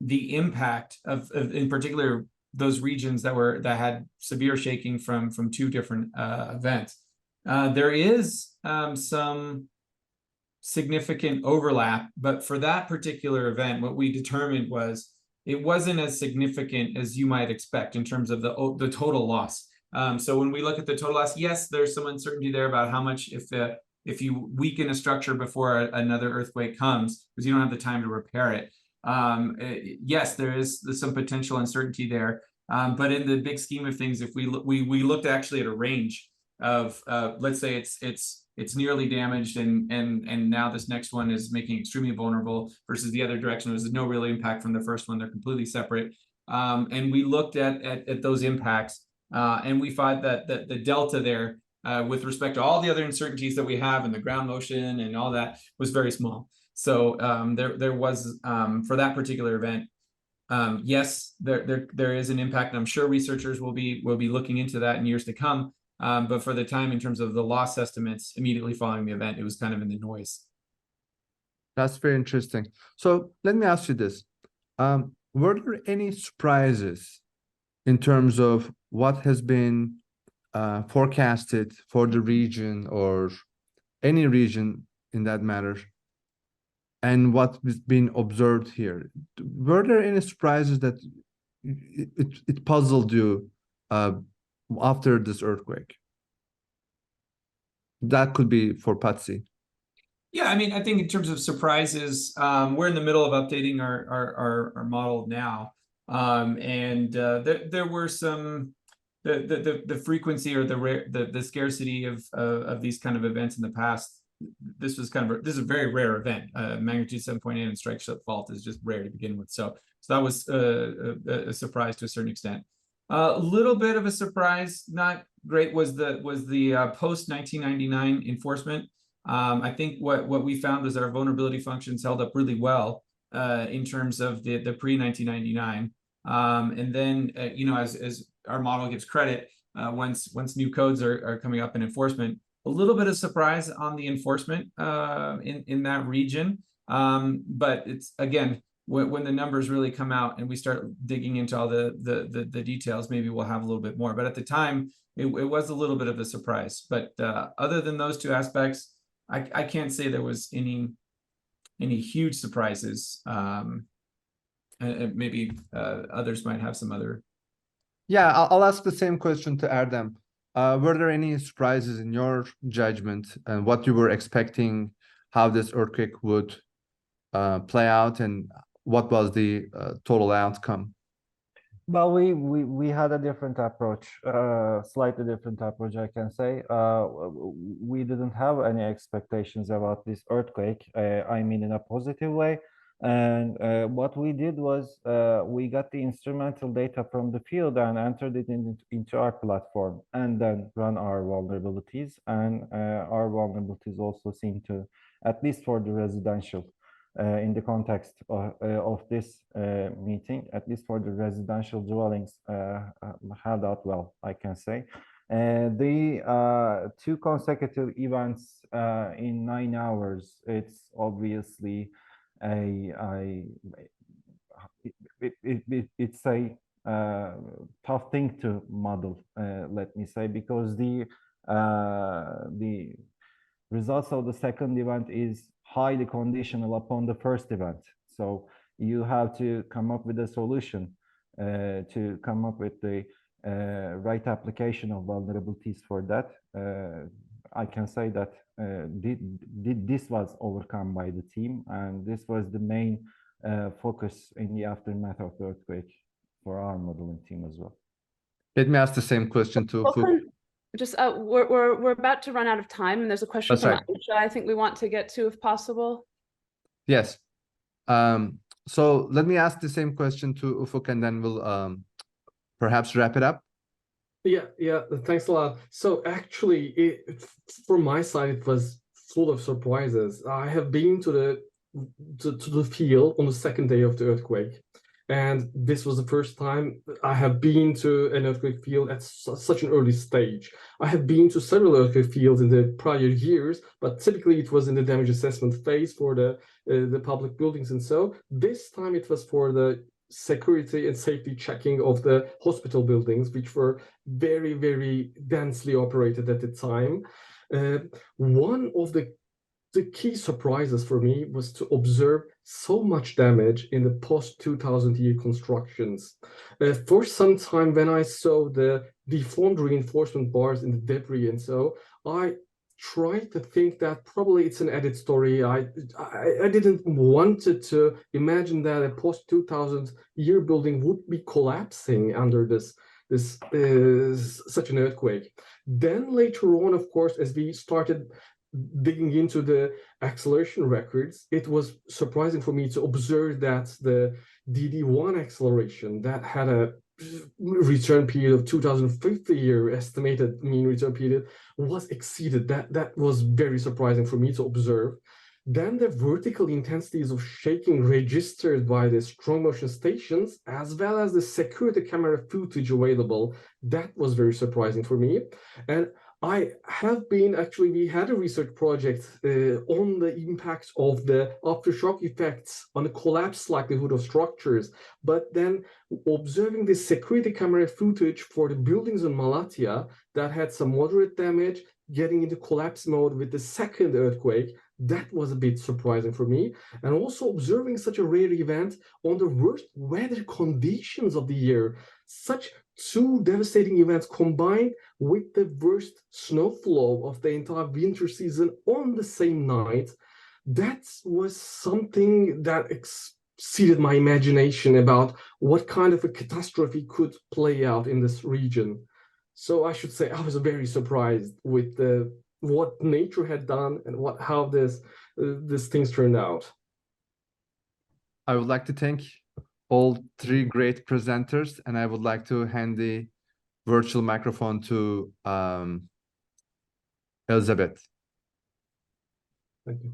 the impact of in particular those regions that had severe shaking from two different events. There is some significant overlap, but for that particular event, what we determined was it wasn't as significant as you might expect in terms of the total loss. So when we look at the total loss, yes, there's some uncertainty there about how much if you weaken a structure before another earthquake comes, because you don't have the time to repair it. Yes, there's some potential uncertainty there, but in the big scheme of things, if we looked actually at a range of let's say it's nearly damaged and now this next one is making extremely vulnerable versus the other direction. There's no real impact from the first one. They're completely separate. And we looked at those impacts and we find that the delta there with respect to all the other uncertainties that we have and the ground motion and all that was very small. So there was, for that particular event, yes, there is an impact, and I'm sure researchers will be looking into that in years to come. But for the time, in terms of the loss estimates immediately following the event, it was kind of in the noise. That's very interesting. So let me ask you this. Were there any surprises in terms of what has been forecasted for the region or any region in that matter, and what has been observed here? Were there any surprises that it puzzled you after this earthquake? That could be for Patxi. Yeah, I mean, I think in terms of surprises, we're in the middle of updating our model now, and there were some the frequency or the scarcity of these kind of events in the past. This is a very rare event. Magnitude 7.8 and strike slip fault is just rare to begin with. So that was a surprise to a certain extent. A little bit of a surprise, not great, was the post 1999 enforcement. I think what we found was our vulnerability functions held up really well in terms of the pre 1999, and then you know, as our model gives credit, once new codes are coming up in enforcement, a little bit of surprise on the enforcement in that region, but it's again, when the numbers really come out and we start digging into all the details, maybe we'll have a little bit more. But at the time, it was a little bit of a surprise. But other than those two aspects, I can't say there was any huge surprises. Maybe others might have some other. Yeah, I'll ask the same question to Erdem. Were there any surprises in your judgment and what you were expecting, how this earthquake would play out, and what was the total outcome? Well, we had a different approach, slightly different approach, I can say. We didn't have any expectations about this earthquake, I mean in a positive way. And what we did was we got the instrumental data from the field and entered it into our platform, and then run our vulnerabilities. And our vulnerabilities also seem to, at least for the residential, in the context of this meeting, at least for the residential dwellings, held out well, I can say. The two consecutive events in 9 hours, it's obviously it's a tough thing to model, let me say, because the results of the second event is highly conditional upon the first event. So you have to come up with a solution to come up with the right application of vulnerabilities for that. I can say that this was overcome by the team, and this was the main focus in the aftermath of the earthquake for our modeling team as well. Let me ask the same question to Ufuk. Just we're about to run out of time, and there's a question That's from right. Aisha I think we want to get to if possible. Yes. So let me ask the same question to Ufuk, and then we'll perhaps wrap it up. Yeah, thanks a lot. So actually, from my side, it was full of surprises. I have been to the field on the second day of the earthquake, and this was the first time I have been to an earthquake field at such an early stage. I have been to several earthquake fields in the prior years, but typically it was in the damage assessment phase for the public buildings, and so this time it was for the security and safety checking of the hospital buildings, which were very, very densely operated at the time. One of the key surprises for me was to observe so much damage in the post-2000 year constructions. For some time, when I saw the deformed reinforcement bars in the debris, and so I tried to think that probably it's an added story. I didn't want to imagine that a post-2000 year building would be collapsing under this such an earthquake. Then later on, of course, as we started digging into the acceleration records, it was surprising for me to observe that the DD1 acceleration that had a return period of 2050 year estimated mean return period was exceeded. That was very surprising for me to observe. Then the vertical intensities of shaking registered by the strong motion stations, as well as the security camera footage available, that was very surprising for me. And I have been, actually, we had a research project on the impacts of the aftershock effects on the collapse likelihood of structures. But then observing the security camera footage for the buildings in Malatya that had some moderate damage, getting into collapse mode with the second earthquake, that was a bit surprising for me. And also observing such a rare event on the worst weather conditions of the year, such two devastating events combined with the worst snowfall of the entire winter season on the same night, that was something that exceeded my imagination about what kind of a catastrophe could play out in this region. So I should say I was very surprised with what nature had done and how these things turned out. I would like to thank all three great presenters, and I would like to hand the virtual microphone to Elizabeth. Thank you.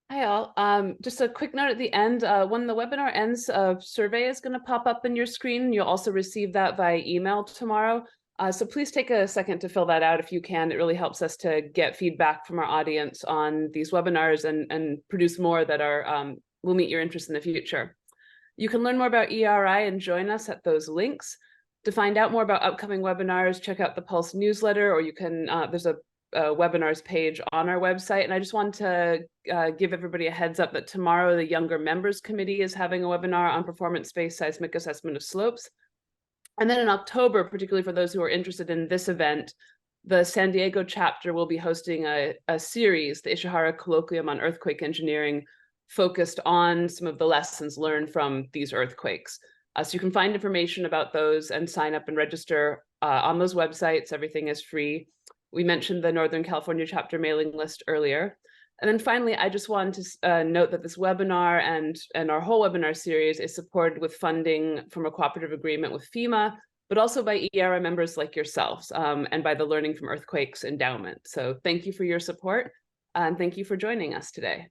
Hi all. Just a quick note at the end. When the webinar ends, a survey is going to pop up in your screen. You'll also receive that via email tomorrow. So please take a second to fill that out if you can. It really helps us to get feedback from our audience on these webinars and produce more that will meet your interest in the future. You can learn more about EERI and join us at those links. To find out more about upcoming webinars, check out the Pulse newsletter, or you can, there's a webinars page on our website. And I just want to give everybody a heads up that tomorrow the Younger Members Committee is having a webinar on performance-based seismic assessment of slopes. And then in October, particularly for those who are interested in this event, the San Diego chapter will be hosting a series, the Ishihara Colloquium on Earthquake Engineering, focused on some of the lessons learned from these earthquakes. So you can find information about those and sign up and register on those websites. Everything is free. We mentioned the Northern California chapter mailing list earlier. And then finally, I just wanted to note that this webinar and our whole webinar series is supported with funding from a cooperative agreement with FEMA, but also by EERI members like yourselves and by the Learning from Earthquakes Endowment. So thank you for your support and thank you for joining us today.